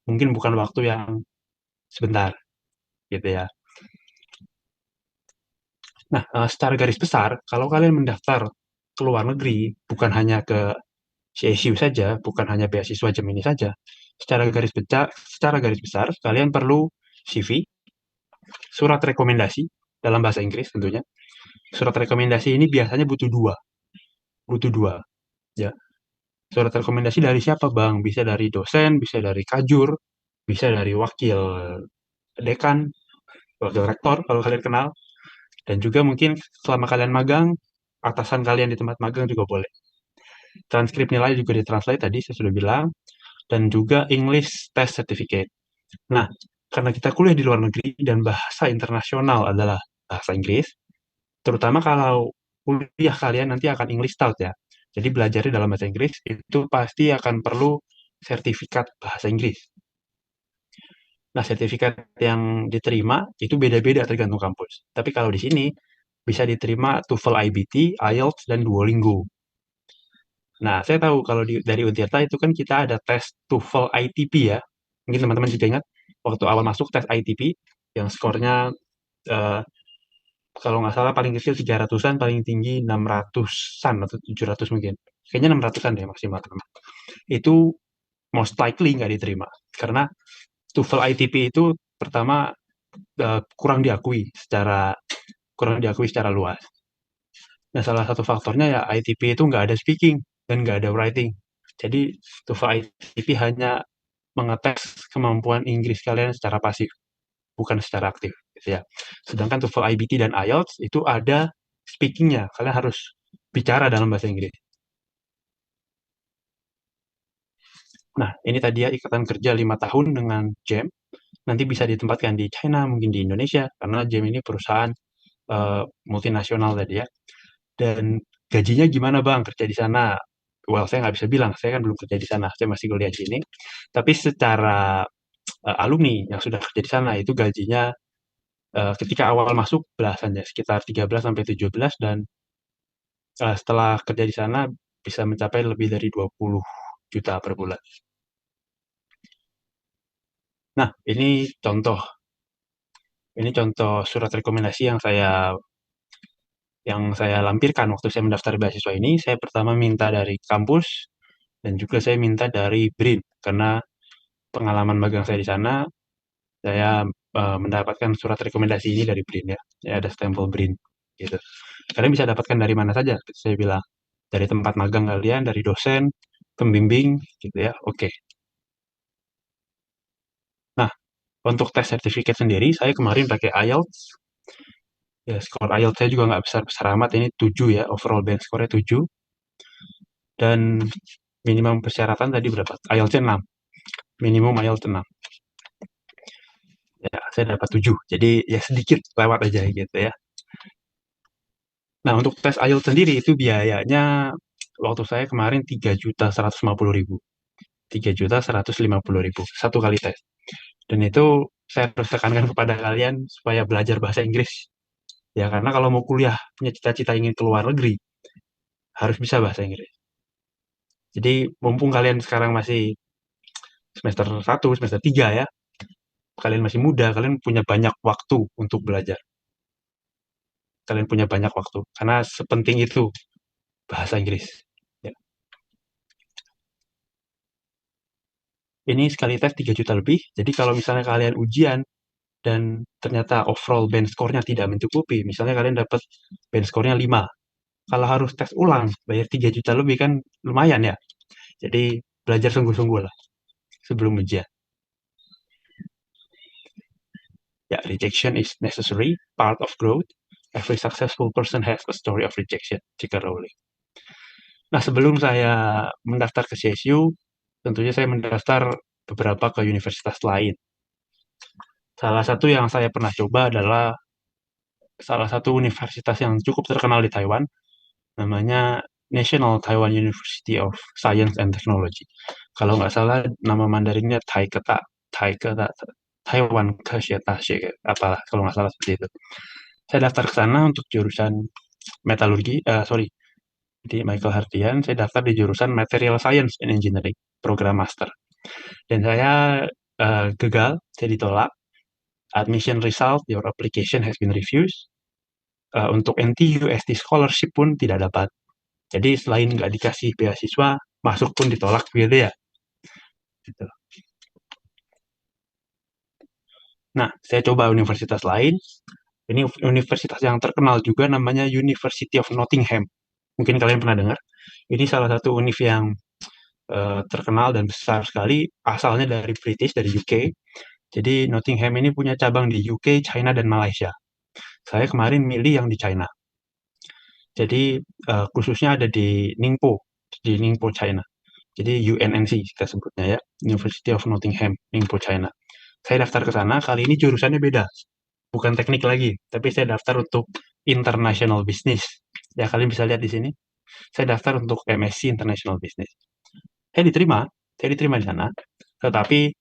S5: mungkin bukan waktu yang sebentar, gitu ya. Nah, secara garis besar, kalau kalian mendaftar ke luar negeri, bukan hanya ke CSU saja, bukan hanya beasiswa Gemini saja, secara garis besar, kalian perlu CV, surat rekomendasi dalam bahasa Inggris tentunya. Surat rekomendasi ini biasanya butuh dua, ya. Surat rekomendasi dari siapa, Bang? Bisa dari dosen, bisa dari kajur, bisa dari wakil dekan, wakil rektor kalau kalian kenal, dan juga mungkin selama kalian magang, atasan kalian di tempat magang juga boleh. Transkrip nilai juga ditranslate tadi saya sudah bilang, dan juga English Test Certificate. Nah, karena kita kuliah di luar negeri dan bahasa internasional adalah bahasa Inggris, terutama kalau kuliah kalian nanti akan English Stout ya. Jadi belajarnya dalam bahasa Inggris itu pasti akan perlu sertifikat bahasa Inggris. Nah, sertifikat yang diterima itu beda-beda tergantung kampus. Tapi kalau di sini bisa diterima TOEFL IBT, IELTS, dan Duolingo. Nah, saya tahu kalau dari Untirta itu kan kita ada tes TOEFL ITP ya. Mungkin teman-teman juga ingat waktu awal masuk tes ITP yang skornya eh, kalau nggak salah paling kecil 300-an, paling tinggi 600-an atau 700 mungkin. Kayaknya 600-an deh maksimal. Itu most likely nggak diterima. Karena TOEFL ITP itu pertama kurang diakui secara luas. Nah, salah satu faktornya ya ITP itu nggak ada speaking dan nggak ada writing. Jadi TOEFL ITP hanya mengetes kemampuan Inggris kalian secara pasif, bukan secara aktif, gitu ya. Sedangkan TOEFL IBT dan IELTS itu ada speakingnya, kalian harus bicara dalam bahasa Inggris. Nah, ini tadi ya ikatan kerja 5 tahun dengan GEM, nanti bisa ditempatkan di China, mungkin di Indonesia, karena GEM ini perusahaan multinasional tadi ya. Dan gajinya gimana Bang kerja di sana? Well, saya nggak bisa bilang, saya kan belum kerja di sana, saya masih kuliah di sini. Tapi secara alumni yang sudah kerja di sana itu gajinya ketika awal masuk belasan ya, sekitar 13 sampai 17 dan setelah kerja di sana bisa mencapai lebih dari 20 juta per bulan. Nah, ini contoh surat rekomendasi yang saya lampirkan waktu saya mendaftar beasiswa ini. Saya pertama minta dari kampus dan juga saya minta dari BRIN karena pengalaman magang saya di sana, saya mendapatkan surat rekomendasi ini dari BRIN ya. Ya ada stempel BRIN gitu. Kalian bisa dapatkan dari mana saja, saya bilang. Dari tempat magang kalian, dari dosen, pembimbing, gitu ya. Oke. Nah, untuk tes sertifikat sendiri, saya kemarin pakai IELTS. Ya, skor IELTS saya juga nggak besar-besar amat. Ini 7 ya, overall band score-nya 7. Dan minimum persyaratan tadi berapa? IELTS-nya 6. Minimum IELTS 6. Ya, saya dapat 7. Jadi ya sedikit lewat aja gitu ya. Nah, untuk tes IELTS sendiri itu biayanya waktu saya kemarin 3.150.000. 3.150.000 satu kali tes. Dan itu saya harus tekankan kepada kalian supaya belajar bahasa Inggris. Ya, karena kalau mau kuliah, punya cita-cita ingin keluar negeri, harus bisa bahasa Inggris. Jadi, mumpung kalian sekarang masih semester 1, semester 3 ya, kalian masih muda, kalian punya banyak waktu untuk belajar. Kalian punya banyak waktu, karena sepenting itu bahasa Inggris. Ya. Ini sekali tes 3 juta lebih, jadi kalau misalnya kalian ujian dan ternyata overall band score-nya tidak mencukupi, misalnya kalian dapat band score-nya 5, kalau harus tes ulang, bayar 3 juta lebih kan lumayan ya. Jadi belajar sungguh-sungguh lah sebelum ujian. Ya, rejection is necessary, part of growth. Every successful person has a story of rejection, J.K. Rowling. Nah, sebelum saya mendaftar ke CSU, tentunya saya mendaftar beberapa ke universitas lain. Salah satu yang saya pernah coba adalah salah satu universitas yang cukup terkenal di Taiwan, namanya National Taiwan University of Science and Technology. Kalau nggak salah nama Mandarinnya Taiketa, Taiwan Keshietashi, apalah kalau nggak salah seperti itu. Saya daftar ke sana untuk jurusan metalurgi, di Michael Hardian, saya daftar di jurusan Material Science and Engineering, program master. Dan saya gagal, saya ditolak. Admission result, your application has been refused. Untuk NTU ST scholarship pun tidak dapat. Jadi selain nggak dikasih beasiswa, masuk pun ditolak gitu ya. Gitu. Nah, saya coba universitas lain. Ini universitas yang terkenal juga namanya University of Nottingham. Mungkin kalian pernah dengar. Ini salah satu univ yang terkenal dan besar sekali. Asalnya dari British, dari UK. Jadi Nottingham ini punya cabang di UK, China, dan Malaysia. Saya kemarin milih yang di China. Jadi khususnya ada di Ningpo, China. Jadi UNNC kita sebutnya ya, University of Nottingham, Ningpo, China. Saya daftar ke sana, kali ini jurusannya beda. Bukan teknik lagi, tapi saya daftar untuk International Business. Ya, kalian bisa lihat di sini. Saya daftar untuk MSc International Business. Saya diterima di sana, tetapi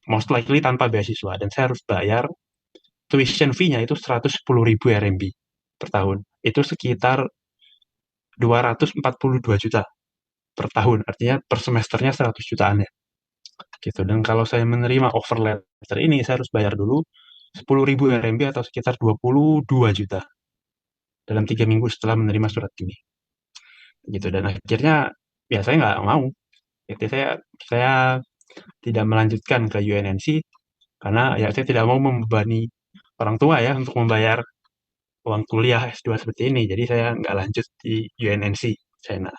S5: most likely tanpa beasiswa, dan saya harus bayar tuition fee-nya itu 110.000 RMB per tahun. Itu sekitar 242 juta per tahun, artinya per semesternya 100 jutaan ya. Gitu. Dan kalau saya menerima offer letter ini, saya harus bayar dulu 10.000 RMB atau sekitar 22 juta dalam 3 minggu setelah menerima surat ini. Gitu. Dan akhirnya ya saya nggak mau. Jadi saya tidak melanjutkan ke UNNC karena ya saya tidak mau membebani orang tua ya untuk membayar uang kuliah S2 seperti ini. Jadi saya nggak lanjut di UNNC China.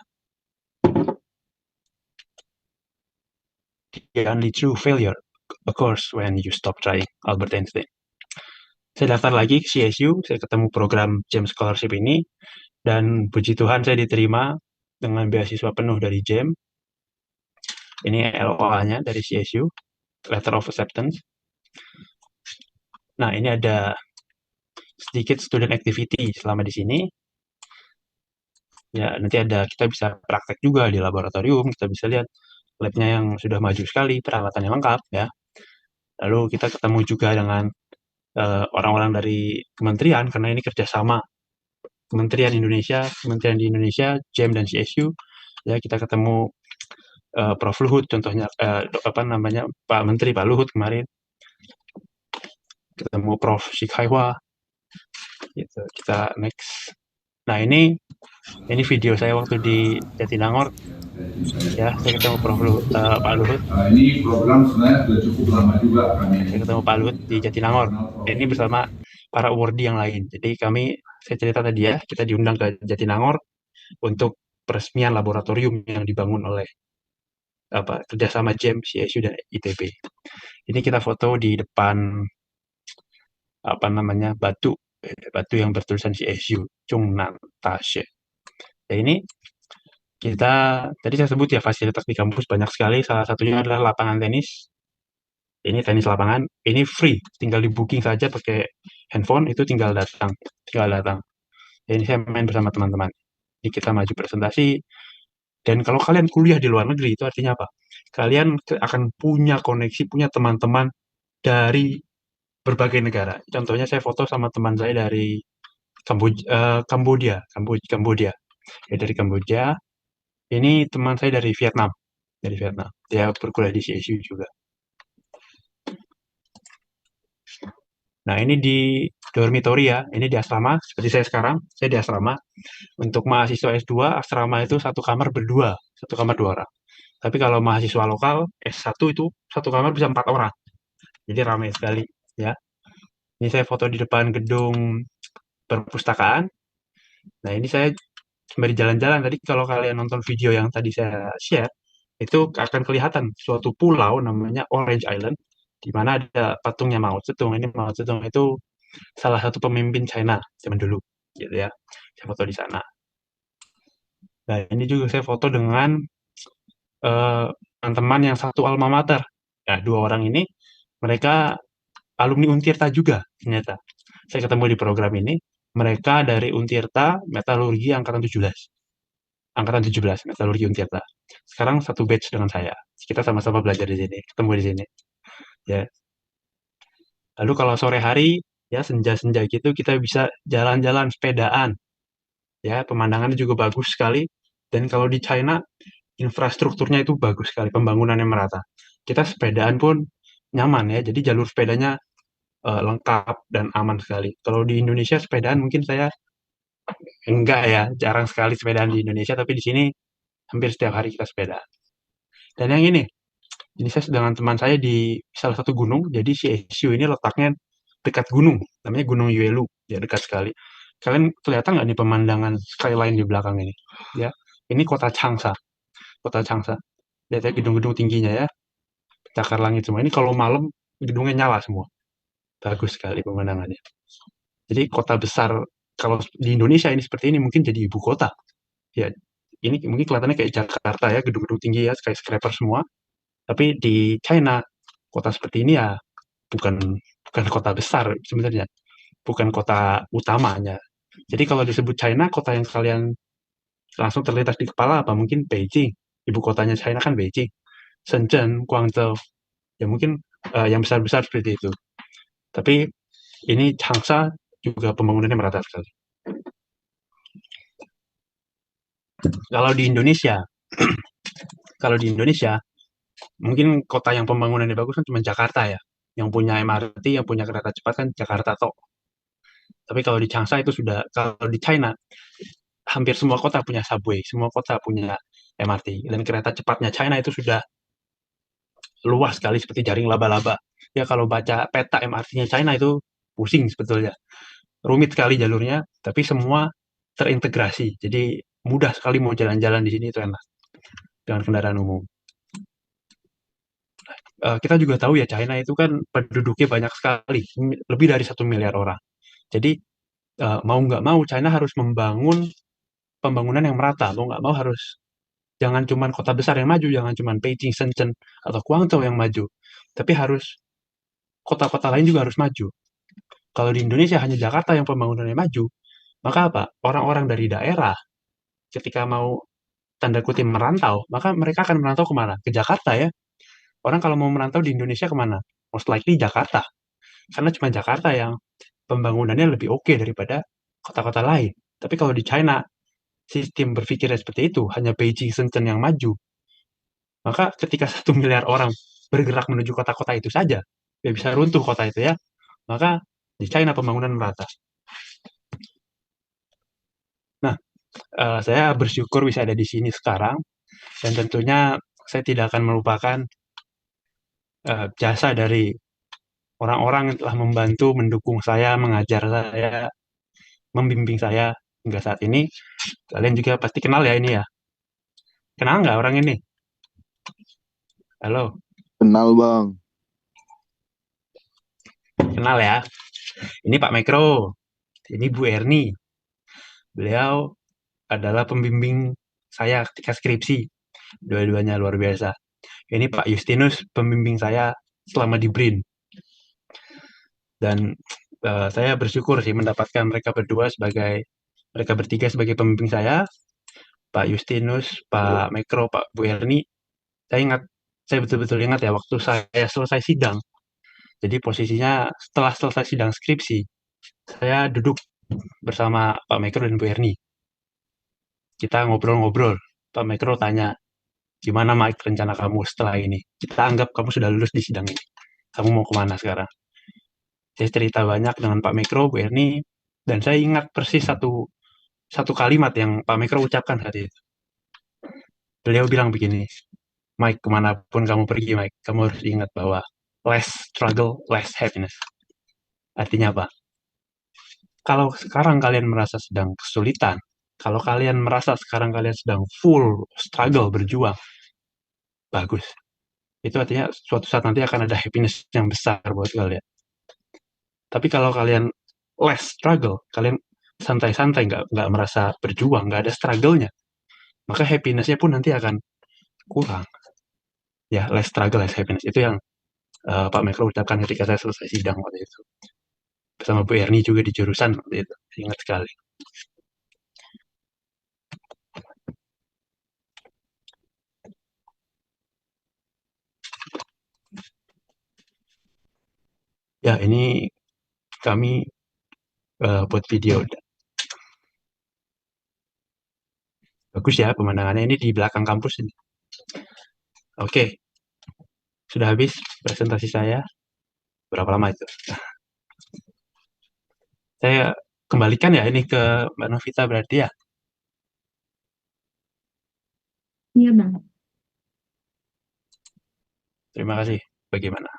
S5: The only true failure occurs when you stop trying, Albert Einstein. Saya daftar lagi ke CSU, saya ketemu program GEM Scholarship ini, dan puji Tuhan saya diterima dengan beasiswa penuh dari GEM. Ini LOA-nya dari CSU, Letter of Acceptance. Nah, ini ada sedikit student activity selama di sini. Ya, nanti kita bisa praktek juga di laboratorium, kita bisa lihat labnya yang sudah maju sekali, peralatannya lengkap ya. Lalu kita ketemu juga dengan orang-orang dari kementerian, karena ini kerjasama Kementerian di Indonesia, GEM dan CSU. Ya, kita ketemu Prof. Luhut, contohnya Pak Menteri Pak Luhut kemarin. Ketemu Prof. Shikhaiwa. Gitu. Kita next. Nah, ini video saya waktu di Jatinangor. Ya, saya ketemu Pak Luhut.
S8: Ini program sebenarnya sudah cukup lama juga kami.
S5: Saya ketemu Pak Luhut di Jatinangor. Ini bersama para awardee yang lain. Jadi saya cerita tadi ya, kita diundang ke Jatinangor untuk peresmian laboratorium yang dibangun oleh kerjasama GEM, CSU, dan ITB. Ini kita foto di depan batu yang bertulisan CSU, Chungnan Tashe. Ya, ini tadi saya sebut ya, fasilitas di kampus banyak sekali. Salah satunya adalah lapangan tenis. Ini tenis lapangan, ini free, tinggal di booking saja pakai handphone, itu tinggal datang. Ya, ini saya main bersama teman-teman. Ini kita maju presentasi. Dan kalau kalian kuliah di luar negeri, itu artinya apa? Kalian akan punya koneksi, punya teman-teman dari berbagai negara. Contohnya saya foto sama teman saya dari Kamboja. Ya, dari Kamboja. Ini teman saya dari Vietnam. Dia berkuliah di CSU juga. Nah, ini di dormitory ya. Ini di asrama. Seperti saya sekarang, saya di asrama. Untuk mahasiswa S2, asrama itu satu kamar berdua. Satu kamar 2 orang. Tapi kalau mahasiswa lokal, S1 itu satu kamar bisa 4 orang. Jadi ramai sekali ya. Ini saya foto di depan gedung perpustakaan. Nah, ini saya sembari jalan-jalan. Tadi kalau kalian nonton video yang tadi saya share, itu akan kelihatan suatu pulau namanya Orange Island, di mana ada patungnya Mao Zedong. Ini Mao Zedong itu salah satu pemimpin China zaman dulu, gitu ya. Saya foto di sana. Nah, ini juga saya foto dengan teman-teman yang satu alma mater. Nah, 2 orang ini, mereka alumni Untirta juga ternyata. Saya ketemu di program ini, mereka dari Untirta Metalurgi angkatan 17. Angkatan 17 Metalurgi Untirta. Sekarang satu batch dengan saya. Kita sama-sama belajar di sini, ketemu di sini. Ya. Lalu kalau sore hari, ya senja-senja gitu kita bisa jalan-jalan sepedaan. Ya, pemandangannya juga bagus sekali. Dan kalau di China, infrastrukturnya itu bagus sekali, pembangunannya merata. Kita sepedaan pun nyaman ya, jadi jalur sepedanya lengkap dan aman sekali. Kalau di Indonesia sepedaan mungkin saya enggak ya, jarang sekali sepedaan di Indonesia, tapi di sini hampir setiap hari kita sepeda. Dan yang ini saya dengan teman saya di salah satu gunung, jadi CSU ini letaknya dekat gunung, namanya Gunung Yuelu, ya dekat sekali. Kalian kelihatan nggak nih pemandangan skyline di belakang ini? Ya, ini kota Changsha, kota Changsha. Lihat ya gedung-gedung tingginya ya, cakar langit semua. Ini kalau malam gedungnya nyala semua, bagus sekali pemandangannya. Jadi kota besar, kalau di Indonesia ini seperti ini mungkin jadi ibu kota. Ya, ini mungkin kelihatannya kayak Jakarta ya, gedung-gedung tinggi ya, skyscraper semua. Tapi di China, kota seperti ini ya bukan bukan kota besar sebenarnya, bukan kota utamanya. Jadi kalau disebut China, kota yang kalian langsung terlintas di kepala apa? Mungkin Beijing. Ibu kotanya China kan Beijing. Shenzhen, Guangzhou. Ya mungkin yang besar-besar seperti itu. Tapi ini Changsha juga pembangunannya merata sekali. Kalau di Indonesia, kalau di Indonesia, mungkin kota yang pembangunannya bagus kan cuma Jakarta ya. Yang punya MRT, yang punya kereta cepat kan Jakarta tok. Tapi kalau di Changsha itu sudah, kalau di China, hampir semua kota punya subway, semua kota punya MRT. Dan kereta cepatnya China itu sudah luas sekali seperti jaring laba-laba. Ya kalau baca peta MRT-nya China itu pusing sebetulnya. Rumit sekali jalurnya, tapi semua terintegrasi. Jadi mudah sekali mau jalan-jalan di sini itu enak dengan kendaraan umum. Kita juga tahu ya China itu kan penduduknya banyak sekali, lebih dari 1 miliar orang. Jadi mau nggak mau China harus membangun pembangunan yang merata, mau nggak mau harus jangan cuma kota besar yang maju, jangan cuma Beijing, Shenzhen, atau Guangzhou yang maju, tapi harus kota-kota lain juga harus maju. Kalau di Indonesia hanya Jakarta yang pembangunannya maju, maka apa? Orang-orang dari daerah ketika mau tanda kutip merantau, maka mereka akan merantau kemana? Ke Jakarta ya. Orang kalau mau merantau di Indonesia kemana? Most likely Jakarta. Karena cuma Jakarta yang pembangunannya lebih oke daripada kota-kota lain. Tapi kalau di China, sistem berpikirnya seperti itu, hanya Beijing, Shenzhen yang maju. Maka ketika 1 miliar orang bergerak menuju kota-kota itu saja, ya bisa runtuh kota itu ya. Maka di China pembangunan merata. Nah, saya bersyukur bisa ada di sini sekarang, dan tentunya saya tidak akan melupakan jasa dari orang-orang yang telah membantu, mendukung saya, mengajar saya, membimbing saya hingga saat ini. Kalian juga pasti kenal ya ini ya. Kenal nggak orang ini? Halo,
S6: Kenal bang.
S5: kenal ya. Ini Pak Mekro, ini Bu Erni. Beliau adalah pembimbing saya ketika skripsi. Dua-duanya luar biasa. Ini Pak Justinus, pembimbing saya selama di BRIN. Dan saya bersyukur sih mendapatkan mereka bertiga sebagai pembimbing saya. Pak Justinus, Pak Mekro, Pak Bu Erni. Saya betul-betul ingat ya waktu saya selesai sidang. Jadi posisinya setelah selesai sidang skripsi, saya duduk bersama Pak Mekro dan Bu Erni. Kita ngobrol-ngobrol. Pak Mekro tanya, gimana Mike rencana kamu setelah ini? Kita anggap kamu sudah lulus di sidang ini. Kamu mau kemana sekarang? Saya cerita banyak dengan Pak Mekro, Bu Erni, dan saya ingat persis satu kalimat yang Pak Mekro ucapkan saat itu. Beliau bilang begini, Mike, kemanapun kamu pergi, Mike, kamu harus ingat bahwa less struggle, less happiness. Artinya apa? Kalau sekarang kalian merasa sedang kesulitan, kalau kalian merasa sekarang kalian sedang full struggle, berjuang, bagus. Itu artinya suatu saat nanti akan ada happiness yang besar buat kalian. Tapi kalau kalian less struggle, kalian santai-santai, nggak merasa berjuang, nggak ada struggle-nya, maka happiness-nya pun nanti akan kurang. Ya, less struggle, less happiness. Itu yang Pak Michael ucapkan ketika saya selesai sidang waktu itu. Bersama Bu Erni juga di jurusan waktu itu, ingat sekali. Ya, ini kami buat video. Bagus ya pemandangannya, ini di belakang kampus ini. Oke, sudah habis presentasi saya. Berapa lama itu? Saya kembalikan ya ini ke Mbak Novita berarti ya.
S4: Iya, Bang.
S5: Terima kasih. Bagaimana?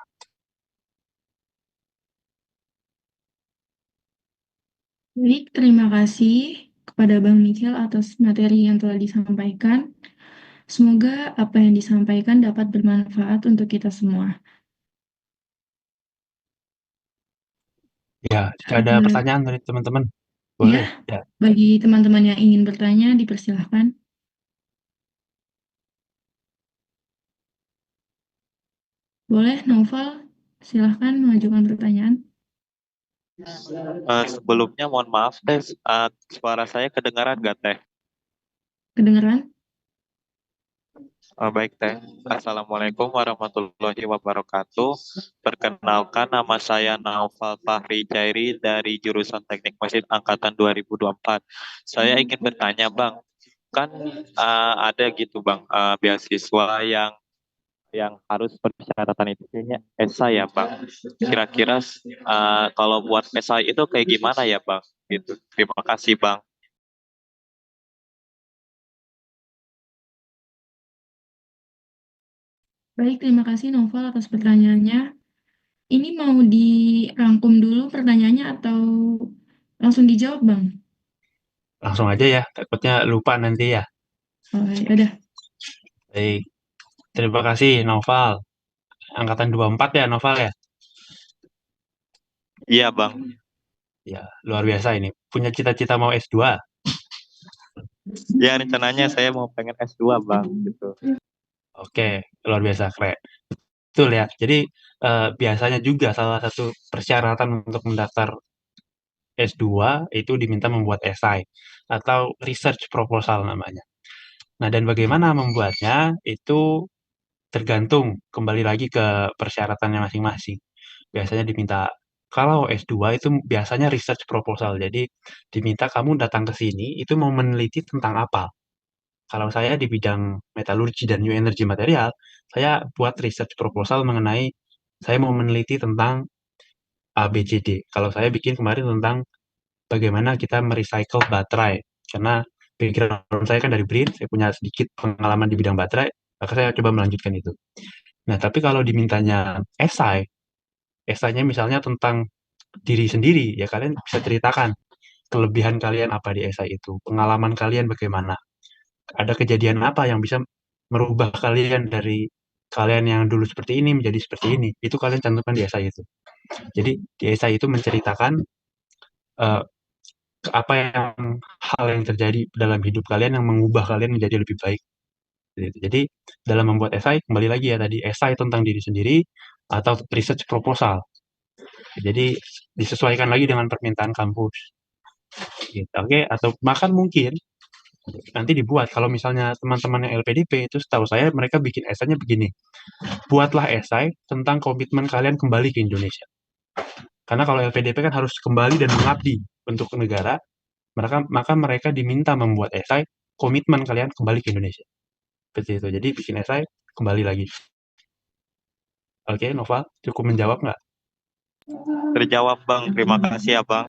S4: Baik, terima kasih kepada Bang Michael atas materi yang telah disampaikan. Semoga apa yang disampaikan dapat bermanfaat untuk kita semua.
S5: Ya, jika ada pertanyaan dari teman-teman,
S4: Ya,
S5: boleh. Ya.
S4: bagi teman-teman yang ingin bertanya, dipersilahkan. Boleh, Novel, silahkan mengajukan pertanyaan.
S9: Sebelumnya mohon maaf teh, suara saya kedengaran nggak teh?
S4: Kedengeran?
S9: Baik teh. Assalamualaikum warahmatullahi wabarakatuh. Perkenalkan nama saya Naufal Fahri Jairi dari jurusan Teknik Mesin Angkatan 2024. Saya ingin bertanya Bang, kan ada gitu Bang, beasiswa yang harus persyaratan itu kayaknya esai ya Bang. Kira-kira kalau buat esai itu kayak gimana ya Bang? Gitu. Terima kasih Bang.
S4: Baik, terima kasih Novel atas pertanyaannya. Ini mau dirangkum dulu pertanyaannya atau langsung dijawab, Bang?
S5: Langsung aja ya, takutnya lupa nanti ya.
S4: Oh, ya udah.
S5: Baik. Terima kasih Noval. Angkatan 24 ya Noval ya?
S9: Iya Bang.
S5: Ya, luar biasa ini. Punya cita-cita mau S2?
S9: Ya rencananya saya mau pengen S2 Bang gitu.
S5: Oke, luar biasa keren. Betul ya. Jadi biasanya juga salah satu persyaratan untuk mendaftar S2 itu diminta membuat esai atau research proposal namanya. Nah, dan bagaimana membuatnya itu tergantung kembali lagi ke persyaratannya masing-masing. Biasanya diminta kalau S2 itu biasanya research proposal. Jadi diminta kamu datang ke sini itu mau meneliti tentang apa. Kalau saya di bidang metalurgi dan new energy material, saya buat research proposal mengenai saya mau meneliti tentang ABCD. Kalau saya bikin kemarin tentang bagaimana kita merecycle baterai. Karena background saya kan dari BRIN, saya punya sedikit pengalaman di bidang baterai, maka saya coba melanjutkan itu. Nah, tapi kalau dimintanya esai, esainya misalnya tentang diri sendiri, ya kalian bisa ceritakan kelebihan kalian apa di esai itu, pengalaman kalian bagaimana, ada kejadian apa yang bisa merubah kalian dari kalian yang dulu seperti ini menjadi seperti ini, itu kalian cantumkan di esai itu. Jadi di esai itu menceritakan uh, apa hal yang terjadi dalam hidup kalian yang mengubah kalian menjadi lebih baik. Jadi dalam membuat esai kembali lagi ya tadi esai tentang diri sendiri atau research proposal. Jadi disesuaikan lagi dengan permintaan kampus. Gitu. Oke, atau bahkan mungkin nanti dibuat kalau misalnya teman-teman yang LPDP itu setahu saya mereka bikin esainya begini. Buatlah esai tentang komitmen kalian kembali ke Indonesia. Karena kalau LPDP kan harus kembali dan mengabdi untuk negara, maka mereka diminta membuat esai komitmen kalian kembali ke Indonesia. Seperti itu. Jadi bikin esai kembali lagi. Oke, Nova, cukup menjawab nggak?
S9: Terjawab Bang, terima kasih ya Bang.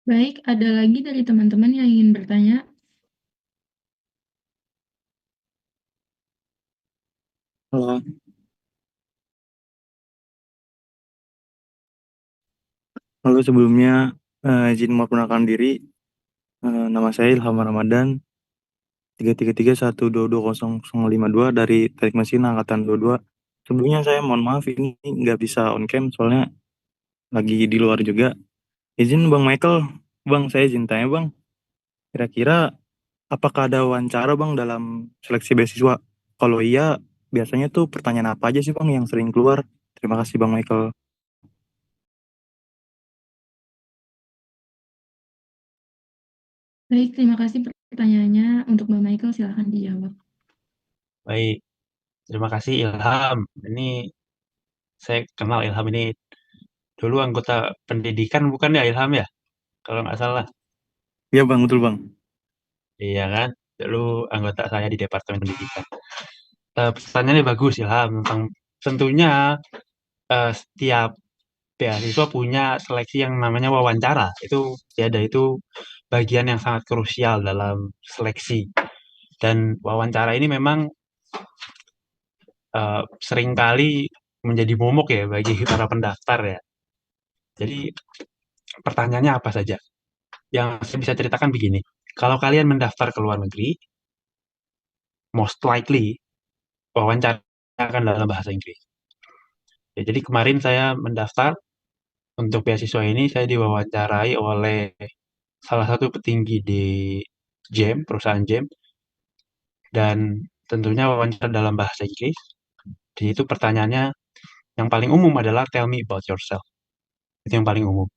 S4: Baik, ada lagi dari teman-teman yang ingin bertanya?
S6: Halo. Halo, sebelumnya izin memperkenalkan diri. Nama saya Ilham Ramadan, 333122052 dari Teknik Mesin Angkatan 22. Sebelumnya saya mohon maaf ini nggak bisa on cam soalnya lagi di luar juga. Izin Bang Michael, Bang saya izin tanya Bang, kira-kira apakah ada wawancara Bang dalam seleksi beasiswa? Kalau iya, biasanya tuh pertanyaan apa aja sih Bang yang sering keluar? Terima kasih Bang Michael.
S4: Baik, terima kasih pertanyaannya. Untuk Mbak Michael, silahkan dijawab.
S5: Baik, terima kasih Ilham. Ini saya kenal Ilham ini dulu anggota pendidikan bukan ya Ilham ya? Kalau nggak salah.
S6: Iya Bang, betul Bang.
S5: Iya kan? Dulu anggota saya di Departemen Pendidikan. Pertanyaannya bagus Ilham tentang tentunya setiap beasiswa punya seleksi yang namanya wawancara. Itu tiada itu bagian yang sangat krusial dalam seleksi. Dan wawancara ini memang seringkali menjadi momok ya bagi para pendaftar ya. Jadi pertanyaannya apa saja? Yang saya bisa ceritakan begini. Kalau kalian mendaftar ke luar negeri, most likely wawancara akan dalam bahasa Inggris. Ya, jadi kemarin saya mendaftar untuk beasiswa ini, saya diwawancarai oleh salah satu petinggi di GEM, perusahaan GEM, dan tentunya wawancara dalam bahasa Inggris. Di situ pertanyaannya yang paling umum adalah tell me about yourself. Itu yang paling umum.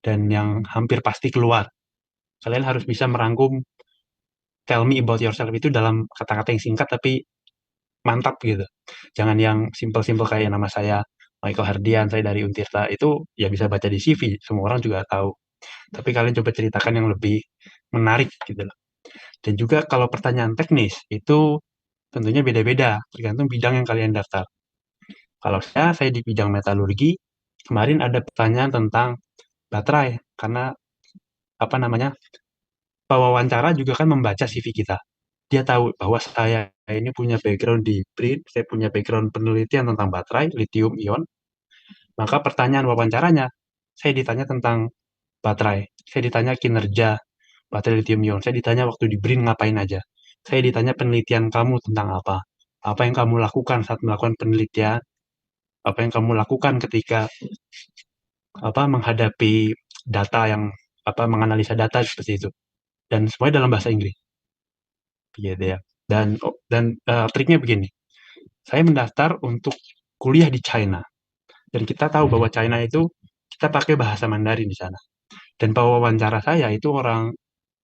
S5: Dan yang hampir pasti keluar. Kalian harus bisa merangkum tell me about yourself itu dalam kata-kata yang singkat tapi mantap gitu. Jangan yang simple-simple kayak nama saya Michael Hardian, saya dari Untirta. Itu ya bisa baca di CV, semua orang juga tahu. Tapi kalian coba ceritakan yang lebih menarik gitu loh. Dan juga kalau pertanyaan teknis itu tentunya beda-beda, tergantung bidang yang kalian daftar. Kalau saya di bidang metalurgi, kemarin ada pertanyaan tentang baterai, karena apa namanya, pewawancara juga kan membaca CV kita. Dia tahu bahwa saya ini punya background di BRIN, saya punya background penelitian tentang baterai, lithium ion, maka pertanyaan wawancaranya, saya ditanya tentang baterai, saya ditanya kinerja baterai lithium ion, saya ditanya waktu di BRIN ngapain aja, saya ditanya penelitian kamu tentang apa yang kamu lakukan saat melakukan penelitian, apa yang kamu lakukan ketika menghadapi data yang menganalisa data seperti itu, dan semuanya dalam bahasa Inggris, gitu ya. Dan triknya begini, saya mendaftar untuk kuliah di China, dan kita tahu bahwa China itu kita pakai bahasa Mandarin di sana. Dan pewawancara saya itu orang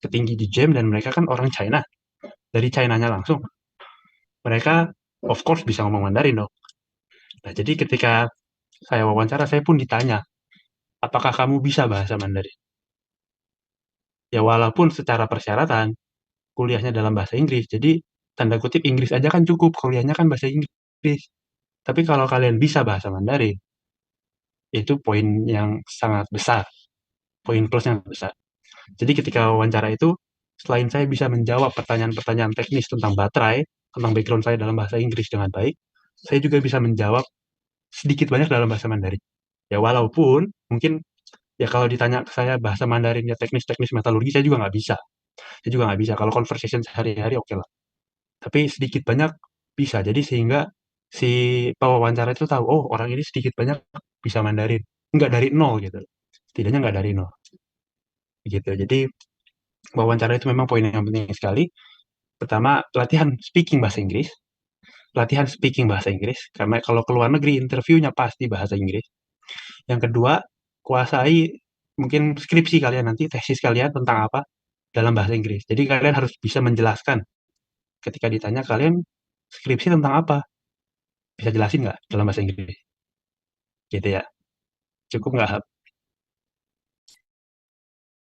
S5: petinggi di GEM dan mereka kan orang China. Dari China-nya langsung. Mereka of course bisa ngomong Mandarin dong. Nah, jadi ketika saya wawancara, saya pun ditanya, apakah kamu bisa bahasa Mandarin? Ya walaupun secara persyaratan, kuliahnya dalam bahasa Inggris, jadi tanda kutip Inggris aja kan cukup, kuliahnya kan bahasa Inggris. Tapi kalau kalian bisa bahasa Mandarin, itu poin yang sangat besar, poin plus yang besar. Jadi ketika wawancara itu, selain saya bisa menjawab pertanyaan-pertanyaan teknis tentang baterai, tentang background saya dalam bahasa Inggris dengan baik, saya juga bisa menjawab sedikit banyak dalam bahasa Mandarin. Ya walaupun mungkin ya kalau ditanya ke saya bahasa Mandarin ya teknis-teknis metalurgi saya juga nggak bisa. Saya juga nggak bisa. Kalau conversation sehari-hari oke lah. Tapi sedikit banyak bisa. Jadi sehingga si pewawancara itu tahu, oh orang ini sedikit banyak bisa Mandarin. Nggak dari nol gitu. Setidaknya nggak dari nol. Gitu. Jadi wawancara itu memang poin yang penting sekali. Pertama, latihan speaking bahasa Inggris. Latihan speaking bahasa Inggris. Karena kalau ke luar negeri, interviewnya pasti bahasa Inggris. Yang kedua, kuasai mungkin skripsi kalian nanti, tesis kalian tentang apa dalam bahasa Inggris. Jadi kalian harus bisa menjelaskan. Ketika ditanya, kalian skripsi tentang apa? Bisa jelasin nggak dalam bahasa Inggris? Gitu ya. Cukup nggak, Hap?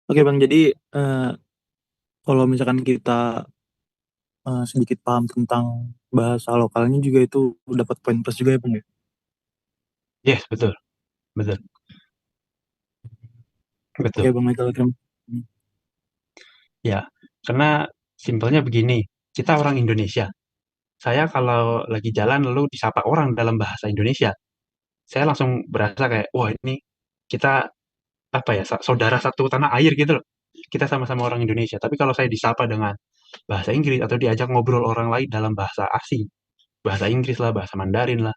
S6: Oke Bang, jadi kalau misalkan kita sedikit paham tentang bahasa lokalnya juga itu dapat poin plus juga ya Bang ya?
S5: Yes, betul. Betul.
S6: Oke
S5: Betul.
S6: Bang Michael,
S5: Ya, karena simpelnya begini. Kita orang Indonesia. Saya kalau lagi jalan lalu disapa orang dalam bahasa Indonesia, saya langsung berasa kayak, wah ini kita apa ya, saudara satu tanah air gitu loh. Kita sama-sama orang Indonesia. Tapi kalau saya disapa dengan bahasa Inggris atau diajak ngobrol orang lain dalam bahasa asing, bahasa Inggris lah, bahasa Mandarin lah,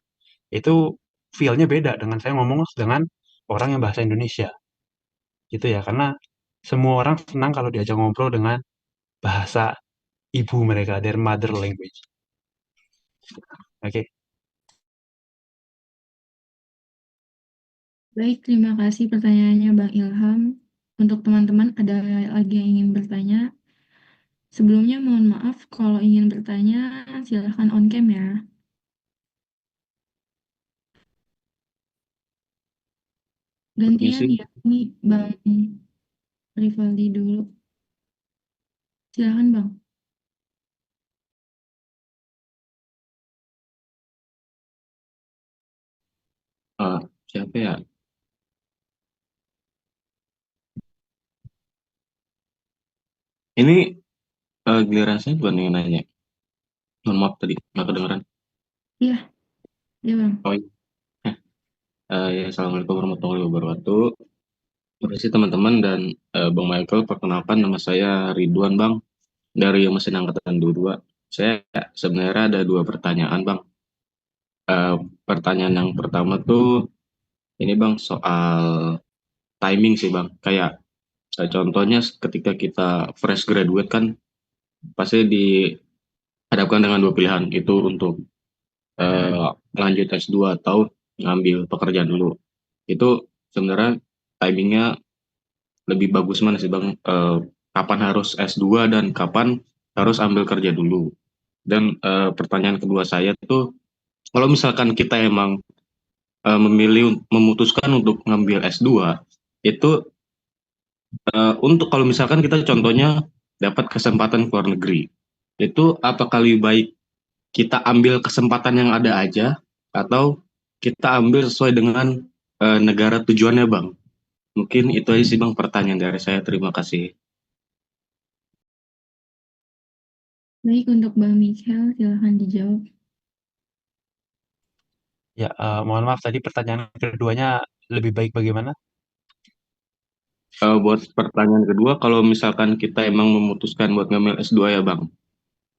S5: itu feel-nya beda dengan saya ngomong dengan orang yang bahasa Indonesia. Gitu ya, karena semua orang senang kalau diajak ngobrol dengan bahasa ibu mereka, their mother language. Oke.
S4: Baik, terima kasih pertanyaannya Bang Ilham. Untuk teman-teman, ada lagi yang ingin bertanya? Sebelumnya mohon maaf kalau ingin bertanya, silahkan on cam ya. Gantian
S10: Permisi.
S4: ya, ini Bang Rivaldi dulu. Silahkan Bang.
S10: Siapa ya? Ini giliran saya bukan yang nanya. Mohon maaf tadi nggak kedengeran.
S4: Iya, iya Bang.
S10: Oh iya. Ya, Assalamualaikum warahmatullahi wabarakatuh. Terima kasih teman-teman dan Bang Michael. Perkenalkan, nama saya Ridwan Bang dari mesin angkatan 22. Saya sebenarnya ada dua pertanyaan Bang. Pertanyaan yang pertama tuh ini Bang soal timing sih Bang. Kayak contohnya ketika kita fresh graduate kan pasti dihadapkan dengan dua pilihan itu untuk lanjut S2 atau ngambil pekerjaan dulu. Itu sebenarnya timingnya lebih bagus mana sih Bang? Kapan harus S2 dan kapan harus ambil kerja dulu? Dan pertanyaan kedua saya tuh, kalau misalkan kita emang memilih memutuskan untuk ngambil S2, itu untuk kalau misalkan kita contohnya dapat kesempatan ke luar negeri, itu apakah lebih baik kita ambil kesempatan yang ada aja atau kita ambil sesuai dengan negara tujuannya Bang? Mungkin itu aja sih Bang pertanyaan dari saya. Terima kasih.
S4: Baik, untuk Bang Michael, silahkan dijawab.
S5: Ya, mohon maaf tadi pertanyaan keduanya lebih baik bagaimana?
S10: Buat pertanyaan kedua, kalau misalkan kita emang memutuskan buat ngambil S2 ya Bang,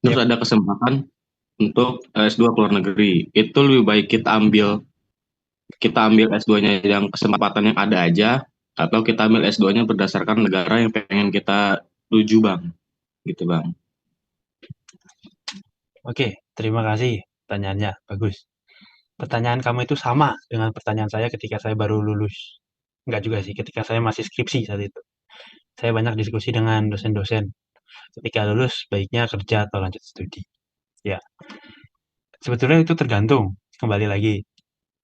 S10: terus
S5: Yap.
S10: ada kesempatan untuk S2 ke luar negeri, itu lebih baik kita ambil S2-nya yang kesempatan yang ada aja, atau kita ambil S2-nya berdasarkan negara yang pengen kita tuju Bang, gitu Bang.
S5: Oke, terima kasih pertanyaannya. Bagus. Pertanyaan kamu itu sama dengan pertanyaan saya ketika saya baru lulus. Enggak juga sih, ketika saya masih skripsi saat itu. Saya banyak diskusi dengan dosen-dosen. Ketika lulus, baiknya kerja atau lanjut studi. Ya, sebetulnya itu tergantung. Kembali lagi,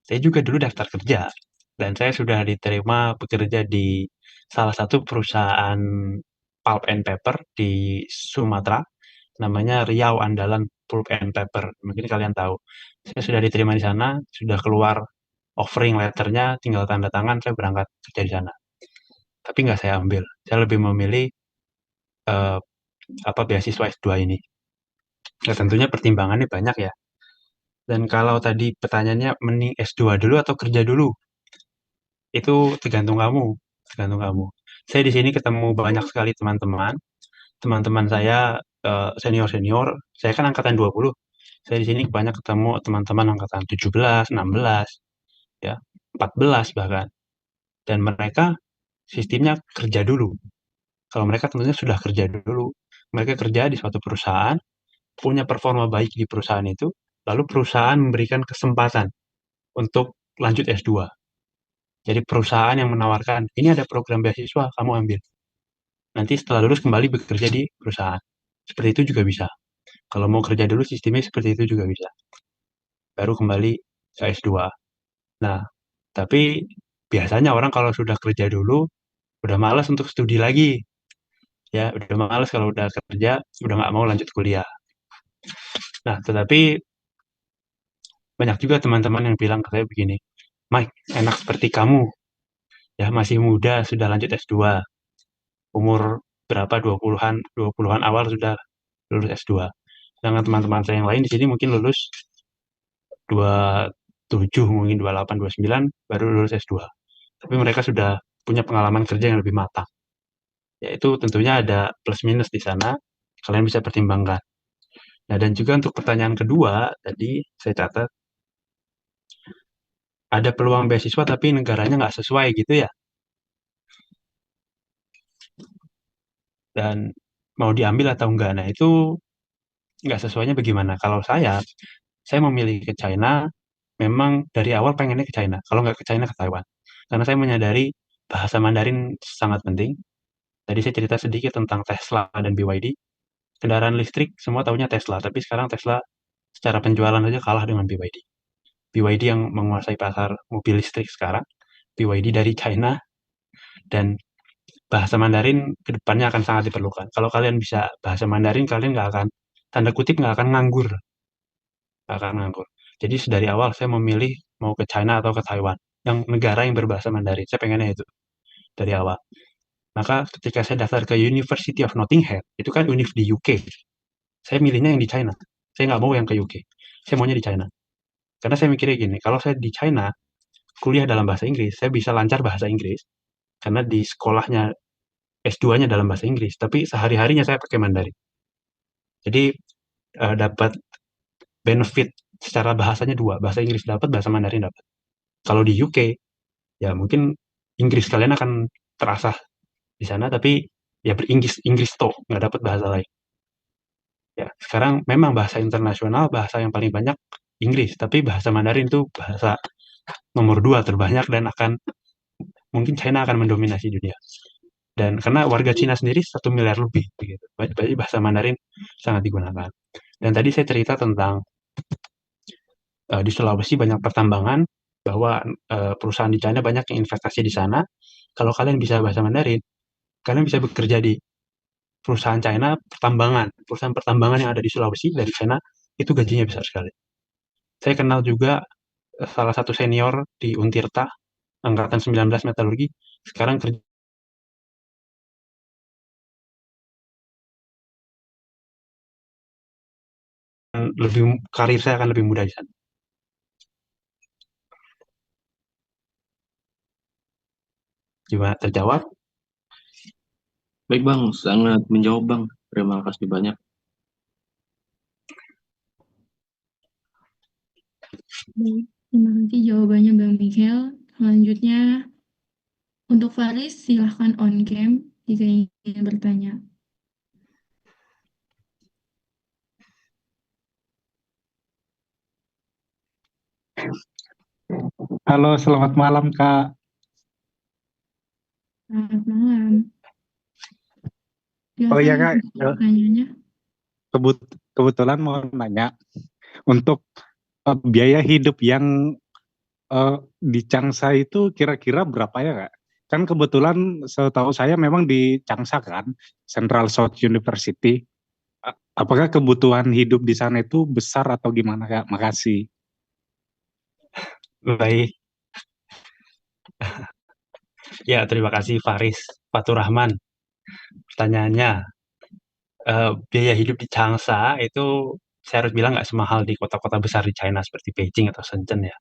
S5: saya juga dulu daftar kerja. Dan saya sudah diterima bekerja di salah satu perusahaan pulp and paper di Sumatera. Namanya Riau Andalan Pulp and Paper. Mungkin kalian tahu. Saya sudah diterima di sana, sudah keluar offering letternya, tinggal tanda tangan, saya berangkat kerja di sana. Tapi nggak saya ambil. Saya lebih memilih eh, beasiswa S2 ini. Ya, tentunya pertimbangannya banyak ya. Dan kalau tadi pertanyaannya mending S2 dulu atau kerja dulu, itu tergantung kamu, tergantung kamu. Saya di sini ketemu banyak sekali teman-teman, teman-teman saya senior-senior, saya kan angkatan 20. Saya di sini banyak ketemu teman-teman angkatan 17, 16, ya, 14 bahkan. Dan mereka sistemnya kerja dulu. Kalau mereka tentunya sudah kerja dulu. Mereka kerja di suatu perusahaan, punya performa baik di perusahaan itu, lalu perusahaan memberikan kesempatan untuk lanjut S2. Jadi perusahaan yang menawarkan, ini ada program beasiswa, kamu ambil. Nanti setelah lulus kembali bekerja di perusahaan. Seperti itu juga bisa. Kalau mau kerja dulu sistemnya seperti itu juga bisa. Baru kembali ke S2. Nah, tapi biasanya orang kalau sudah kerja dulu, udah malas untuk studi lagi. Ya, udah malas kalau udah kerja, udah nggak mau lanjut kuliah. Nah, tetapi banyak juga teman-teman yang bilang ke saya begini, Mike, enak seperti kamu, ya masih muda, sudah lanjut S2, umur berapa, 20-an awal sudah lulus S2. Sedangkan teman-teman saya yang lain di sini mungkin lulus 27, mungkin 28, 29, baru lulus S2. Tapi mereka sudah punya pengalaman kerja yang lebih matang. Yaitu tentunya ada plus minus di sana, kalian bisa pertimbangkan. Nah, dan juga untuk pertanyaan kedua, tadi saya catat, ada peluang beasiswa tapi negaranya nggak sesuai gitu ya. Dan mau diambil atau enggak. Nah, itu nggak sesuainya bagaimana? Kalau saya, saya memilih ke China, memang dari awal pengennya ke China, kalau nggak ke China ke Taiwan. Karena saya menyadari bahasa Mandarin sangat penting. Tadi saya cerita sedikit tentang Tesla dan BYD. Kendaraan listrik semua tahunya Tesla, tapi sekarang Tesla secara penjualan aja kalah dengan BYD. BYD yang menguasai pasar mobil listrik sekarang, BYD dari China, dan bahasa Mandarin ke depannya akan sangat diperlukan. Kalau kalian bisa bahasa Mandarin, kalian nggak akan, tanda kutip, nggak akan nganggur. Nggak akan nganggur. Jadi dari awal saya memilih mau ke China atau ke Taiwan, yang negara yang berbahasa Mandarin. Saya pengennya itu dari awal. Maka ketika saya daftar ke University of Nottingham, itu kan univ di UK. Saya milihnya yang di China. Saya nggak mau yang ke UK. Saya maunya di China. Karena saya mikirnya gini, kalau saya di China, kuliah dalam bahasa Inggris, saya bisa lancar bahasa Inggris. Karena di sekolahnya S2-nya dalam bahasa Inggris, tapi sehari-harinya saya pakai Mandarin. Jadi dapat benefit secara bahasanya dua, bahasa Inggris dapat, bahasa Mandarin dapat. Kalau di UK, ya mungkin Inggris kalian akan terasa di sana, tapi ya Inggris toh, nggak dapat bahasa lain. Ya, sekarang memang bahasa internasional, bahasa yang paling banyak Inggris, tapi bahasa Mandarin itu bahasa nomor 2 terbanyak dan mungkin China akan mendominasi dunia. Dan karena warga Cina sendiri 1 miliar lebih, begitu. Jadi bahasa Mandarin sangat digunakan. Dan tadi saya cerita tentang di Sulawesi banyak pertambangan, bahwa perusahaan di China banyak yang investasi di sana. Kalau kalian bisa bahasa Mandarin, kalian bisa bekerja di perusahaan China pertambangan. Perusahaan pertambangan yang ada di Sulawesi dari China itu gajinya besar sekali. Saya kenal juga salah satu senior di Untirta, angkatan 19 metalurgi, sekarang kerja karir saya akan lebih mudah di sana. Gimana, terjawab?
S10: Baik Bang, sangat menjawab Bang. Terima kasih banyak.
S4: Baik, terima kasih jawabannya Bang Michael. Selanjutnya, untuk Faris, silahkan on cam jika ingin bertanya.
S11: Halo, selamat malam Kak.
S4: Selamat malam.
S11: Oh iya
S4: Silakan
S11: Kak,
S4: pertanyaannya.
S11: kebetulan mau nanya untuk biaya hidup yang di Changsha itu kira-kira berapa ya Kak? Kan kebetulan setahu saya memang di Changsha kan, Central South University. Apakah kebutuhan hidup di sana itu besar atau gimana Kak? Makasih.
S5: Baik. Ya, terima kasih Faris Fatur Rahman. Pertanyaannya, biaya hidup di Changsha itu saya harus bilang nggak semahal di kota-kota besar di China seperti Beijing atau Shenzhen ya.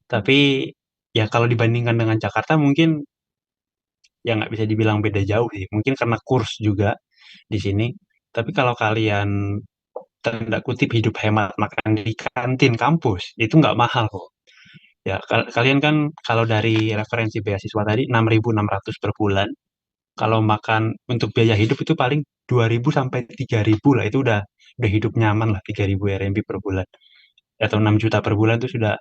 S5: Tapi ya kalau dibandingkan dengan Jakarta mungkin ya nggak bisa dibilang beda jauh sih. Mungkin karena kurs juga di sini. Tapi kalau kalian tanda kutip hidup hemat makan di kantin kampus itu nggak mahal kok. Ya, kalian kan kalau dari referensi beasiswa tadi 6.600 per bulan. Kalau makan untuk biaya hidup itu paling 2.000 sampai 3.000 lah, itu udah hidup nyaman lah, 3.000 RMB per bulan. Atau 6 juta per bulan itu sudah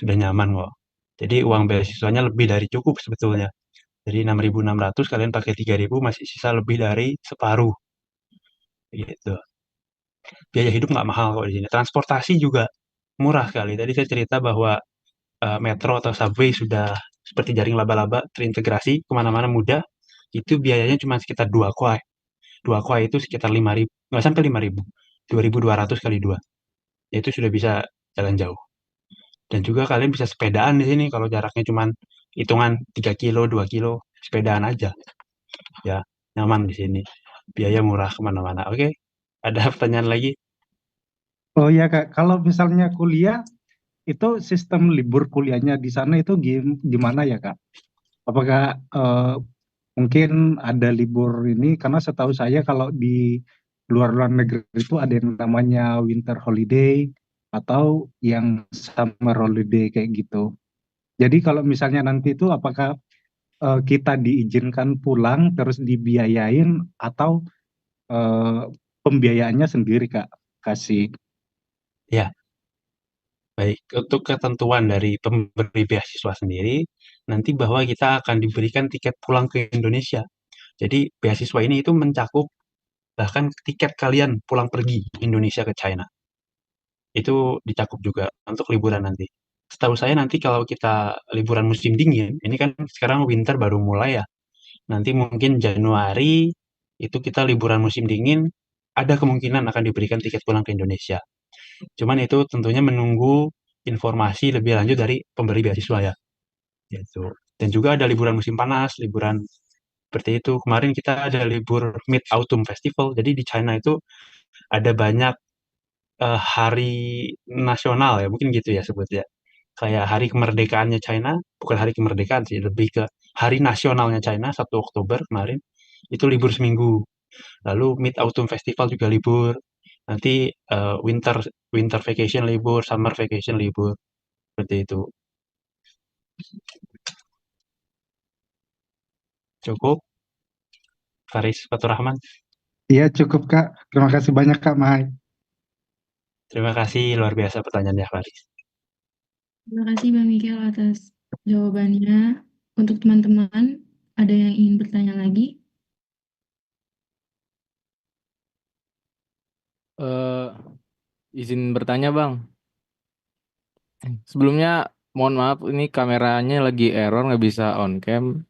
S5: nyaman kok. Jadi uang beasiswanya lebih dari cukup sebetulnya. Jadi 6.600 kalian pakai 3.000 masih sisa lebih dari separuh gitu. Biaya hidup nggak mahal kok di sini. Transportasi juga murah sekali. Tadi saya cerita bahwa metro atau subway sudah seperti jaring laba-laba terintegrasi kemana-mana mudah. Itu biayanya cuma sekitar 2 kuai. 2 kuai itu sekitar 5.000, nggak sampai 5.000. 2.200 kali 2. Itu sudah bisa jalan jauh. Dan juga kalian bisa sepedaan di sini kalau jaraknya cuma hitungan 3 kilo, 2 kilo, sepedaan aja. Ya, nyaman di sini. Biaya murah kemana-mana. Oke, ada pertanyaan lagi?
S11: Oh iya Kak, kalau misalnya kuliah itu sistem libur kuliahnya di sana itu gimana ya Kak? Apakah mungkin ada libur ini, karena setahu saya kalau di luar negeri itu ada yang namanya winter holiday atau yang summer holiday kayak gitu. Jadi kalau misalnya nanti itu apakah kita diizinkan pulang terus dibiayain atau pembiayaannya sendiri Kak? Kasih.
S5: Ya, Baik, untuk ketentuan dari pemberi beasiswa sendiri, nanti bahwa kita akan diberikan tiket pulang ke Indonesia. Jadi beasiswa ini itu mencakup bahkan tiket kalian pulang pergi Indonesia ke China. Itu dicakup juga untuk liburan nanti. Setahu saya nanti kalau kita liburan musim dingin, ini kan sekarang winter baru mulai ya. Nanti mungkin Januari itu kita liburan musim dingin, ada kemungkinan akan diberikan tiket pulang ke Indonesia. Cuman itu tentunya menunggu informasi lebih lanjut dari pemberi beasiswa ya. Gitu. Dan juga ada liburan musim panas, liburan seperti itu. Kemarin kita ada libur Mid Autumn Festival. Jadi di China itu ada banyak hari nasional ya, mungkin gitu ya sebutnya. Kayak hari kemerdekaannya China, bukan hari kemerdekaan sih, lebih ke hari nasionalnya China, 1 Oktober kemarin, itu libur seminggu. Lalu Mid Autumn Festival juga libur. Nanti winter winter vacation libur, summer vacation libur, seperti itu. Cukup, Faris Faturrahman.
S11: Iya cukup Kak. Terima kasih banyak Kak Mai.
S5: Terima kasih, luar biasa pertanyaannya, Faris.
S4: Terima kasih Bang Mikel atas jawabannya. Untuk teman-teman, ada yang ingin bertanya lagi?
S12: Izin bertanya Bang. Sebelumnya mohon maaf ini kameranya lagi error nggak bisa on cam.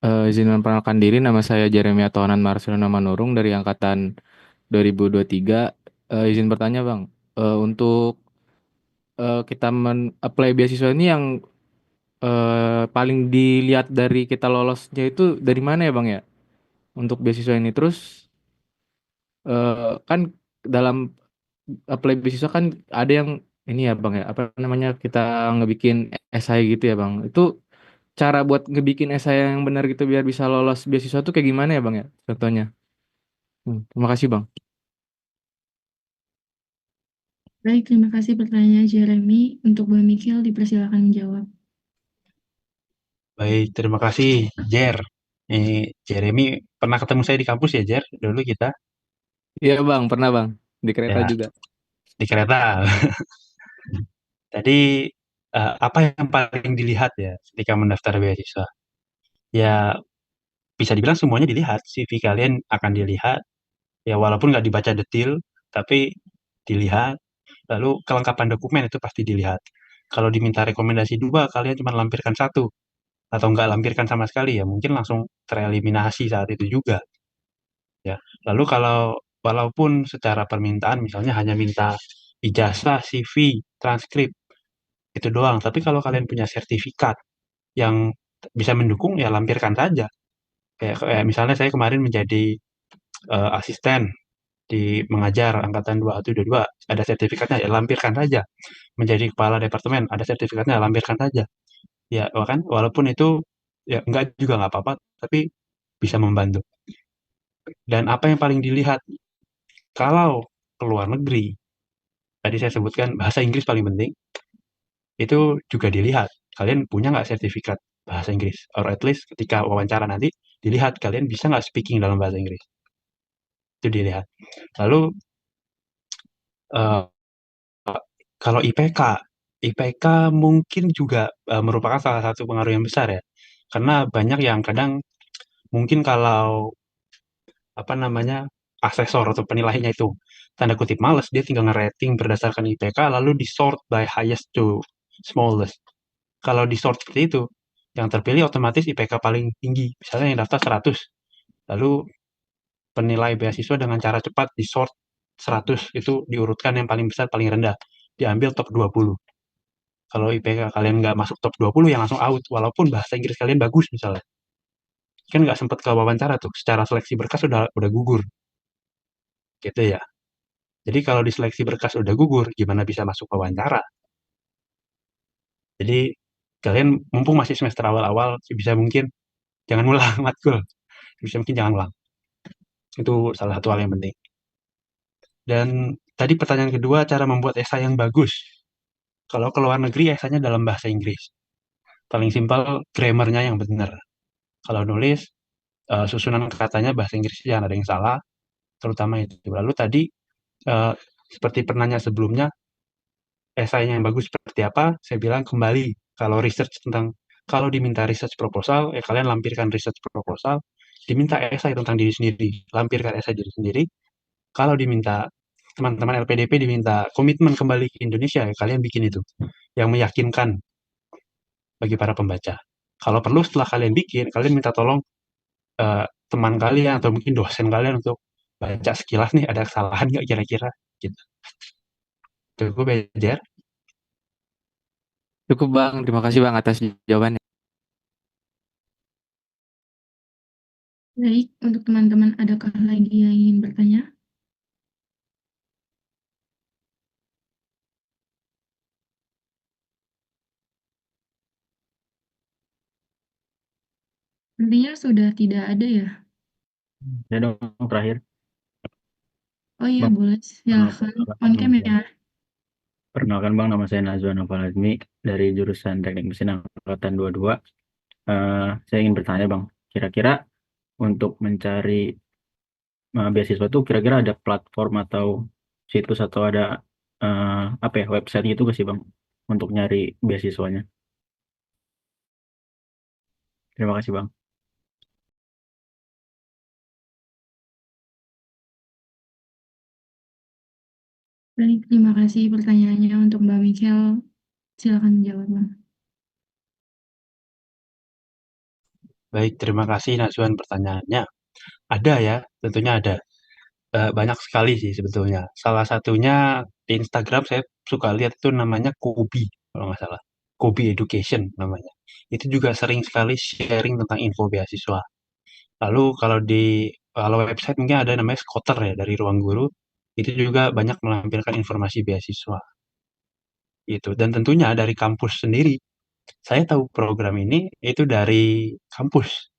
S12: Izin memperkenalkan diri, nama saya Jeremia Tohanan Marcelino Manurung dari angkatan 2023. Izin bertanya Bang, untuk kita apply beasiswa ini yang paling dilihat dari kita lolosnya itu dari mana ya Bang ya? Untuk beasiswa ini terus kan dalam apply beasiswa kan ada yang ini ya Bang ya, apa namanya kita ngebikin esai gitu ya Bang. Itu cara buat ngebikin esai yang benar gitu biar bisa lolos beasiswa tuh kayak gimana ya Bang ya? Contohnya. Terima kasih Bang.
S4: Baik, terima kasih pertanyaan Jeremy. Untuk Bang Mikel, dipersilakan menjawab.
S5: Baik, terima kasih, Jer. Jeremy pernah ketemu saya di kampus ya, Jer? Dulu kita.
S12: Iya Bang, pernah Bang. Di kereta
S5: Ya,
S12: juga.
S5: di kereta. Tadi apa yang paling dilihat ya ketika mendaftar beasiswa? Ya, bisa dibilang semuanya dilihat. CV kalian akan dilihat. Ya, walaupun nggak dibaca detil, tapi dilihat. Lalu kelengkapan dokumen itu pasti dilihat. Kalau diminta rekomendasi 2, kalian cuma lampirkan 1 atau nggak lampirkan sama sekali ya mungkin langsung tereliminasi saat itu juga ya. Lalu kalau walaupun secara permintaan misalnya hanya minta ijazah, CV, transkrip itu doang, tapi kalau kalian punya sertifikat yang bisa mendukung ya lampirkan saja. Kayak misalnya saya kemarin menjadi asisten di mengajar angkatan 2122 ada sertifikatnya ya lampirkan saja. Menjadi kepala departemen ada sertifikatnya lampirkan saja. Ya kan walaupun itu ya enggak juga nggak apa-apa tapi bisa membantu. Dan apa yang paling dilihat kalau ke luar negeri, tadi saya sebutkan bahasa Inggris paling penting, itu juga dilihat. Kalian punya nggak sertifikat bahasa Inggris? Or at least ketika wawancara nanti, dilihat kalian bisa nggak speaking dalam bahasa Inggris. Itu dilihat. Lalu, eh, kalau IPK mungkin juga merupakan salah satu pengaruh yang besar ya. Karena banyak yang kadang mungkin kalau apa namanya asesor atau penilainya itu tanda kutip males dia tinggal ngerating berdasarkan IPK lalu di sort by highest to smallest. Kalau di sort seperti itu yang terpilih otomatis IPK paling tinggi misalnya yang daftar 100 lalu penilai beasiswa dengan cara cepat di sort 100 itu diurutkan yang paling besar paling rendah diambil top 20. Kalau IPK kalian nggak masuk top 20 yang langsung out walaupun bahasa Inggris kalian bagus misalnya kan nggak sempat ke wawancara tuh secara seleksi berkas udah gugur gitu ya. Jadi kalau di seleksi berkas udah gugur, gimana bisa masuk wawancara? Jadi kalian mumpung masih semester awal-awal, bisa mungkin jangan ulang matkul. Bisa mungkin jangan ulang. Itu salah satu hal yang penting. Dan tadi pertanyaan kedua, cara membuat esai yang bagus. Kalau ke luar negeri, esainya dalam bahasa Inggris. Paling simpel, grammarnya yang benar. Kalau nulis, susunan katanya bahasa Inggris jangan ada yang salah, terutama itu. Lalu tadi, seperti penanya sebelumnya, esainya yang bagus seperti apa, saya bilang kembali kalau diminta research proposal, ya kalian lampirkan research proposal, diminta esai tentang diri sendiri, lampirkan esai diri sendiri. Kalau diminta teman-teman LPDP diminta komitmen kembali ke Indonesia, ya kalian bikin itu yang meyakinkan bagi para pembaca. Kalau perlu setelah kalian bikin, kalian minta tolong teman kalian atau mungkin dosen kalian untuk baca sekilas nih ada kesalahan nggak kira-kira gitu. Cukup belajar.
S12: Cukup Bang, terima kasih Bang atas jawabannya.
S4: Baik, untuk teman-teman adakah lagi yang ingin bertanya? Sepertinya sudah tidak ada ya.
S2: Ya dong, terakhir.
S4: Oh iya,
S2: Bang,
S4: boleh. Silahkan. On cam ya.
S2: Perkenalkan Bang, nama saya Nazwa Nopalazmi dari jurusan Teknik Mesin Angkatan 22. Saya ingin bertanya Bang, kira-kira untuk mencari beasiswa itu kira-kira ada platform atau situs atau ada apa ya website gitu gak sih Bang untuk nyari beasiswanya? Terima kasih Bang.
S4: Baik, terima kasih pertanyaannya untuk Mbak Michel. Silakan menjawab, Bang.
S5: Baik, terima kasih Nazwan pertanyaannya. Ada ya, tentunya ada. Banyak sekali sih sebetulnya. Salah satunya di Instagram saya suka lihat itu namanya Kobi, kalau nggak salah. Kobi Education namanya. Itu juga sering sekali sharing tentang info beasiswa. Lalu kalau website mungkin ada namanya Skoter ya dari Ruang Guru. Itu juga banyak melampirkan informasi beasiswa. Gitu. Dan tentunya dari kampus sendiri. Saya tahu program ini itu dari kampus.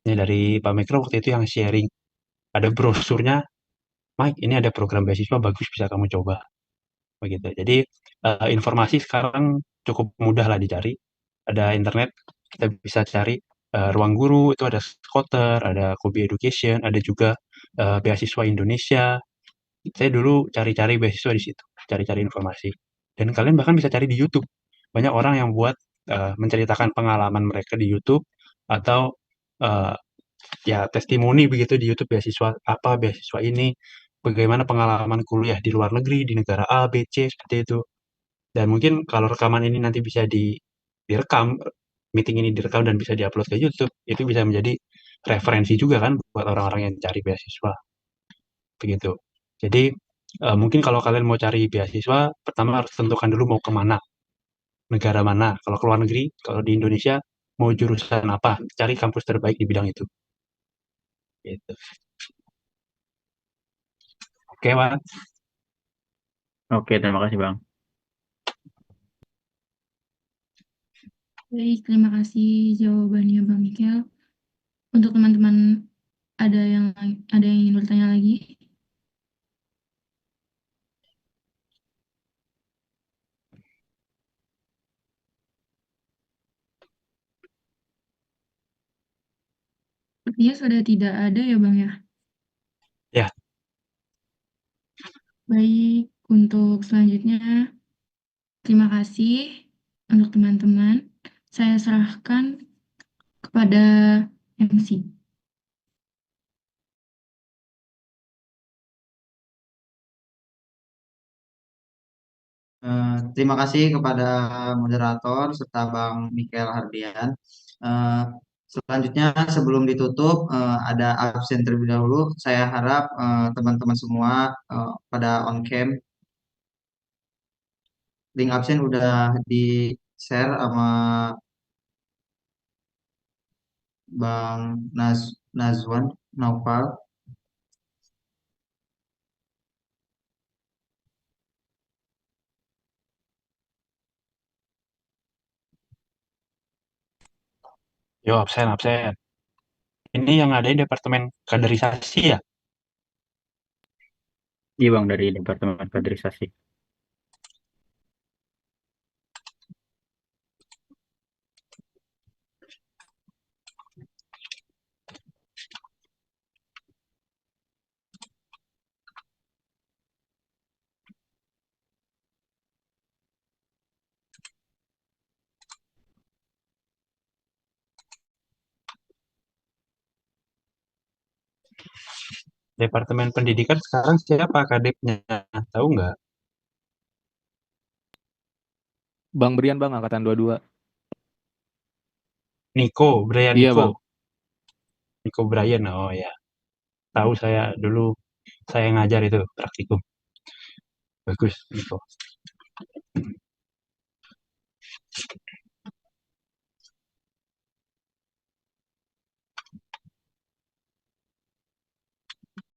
S5: Ya, dari Pak Mekro waktu itu yang sharing. Ada brosurnya, Mike, ini ada program beasiswa bagus bisa kamu coba. Begitu. Jadi informasi sekarang cukup mudah lah dicari. Ada internet, kita bisa cari Ruang Guru, itu ada Skoter, ada Kobi Education, ada juga beasiswa Indonesia. Saya dulu cari-cari beasiswa di situ, cari-cari informasi. Dan kalian bahkan bisa cari di YouTube. Banyak orang yang buat menceritakan pengalaman mereka di YouTube atau eh, ya testimoni begitu di YouTube beasiswa apa beasiswa ini, bagaimana pengalaman kuliah di luar negeri di negara A, B, C seperti itu. Dan mungkin kalau rekaman ini nanti bisa direkam, meeting ini direkam dan bisa diupload ke YouTube, itu bisa menjadi referensi juga kan buat orang-orang yang cari beasiswa begitu. Jadi mungkin kalau kalian mau cari beasiswa, pertama harus tentukan dulu mau kemana, negara mana. Kalau ke luar negeri, kalau di Indonesia mau jurusan apa, cari kampus terbaik di bidang itu. Gitu. Oke, Wan.
S2: Oke, terima kasih Bang.
S4: Baik, terima kasih jawabannya Bang Michel. Untuk teman-teman ada yang ingin bertanya lagi? Sepertinya sudah tidak ada ya Bang ya?
S5: Ya.
S4: Baik, untuk selanjutnya terima kasih untuk teman-teman. Saya serahkan kepada MC.
S1: Terima kasih kepada moderator serta Bang Michael Hardian. Selanjutnya sebelum ditutup ada absen terlebih dahulu. Saya harap teman-teman semua pada on cam. Link absen udah di share sama Bang Nazwan Naufal.
S5: Yo, absen, absen. Ini yang ada di Departemen Kaderisasi ya?
S2: Iya Bang, dari Departemen Kaderisasi.
S5: Departemen Pendidikan sekarang siapa kadepnya? Tahu nggak?
S12: Bang Brian Bang, angkatan 22.
S5: Brian
S12: Iya
S5: Niko.
S12: Bang.
S5: Niko Brian, oh ya. Tahu saya dulu, saya ngajar itu praktikum. Bagus, Niko.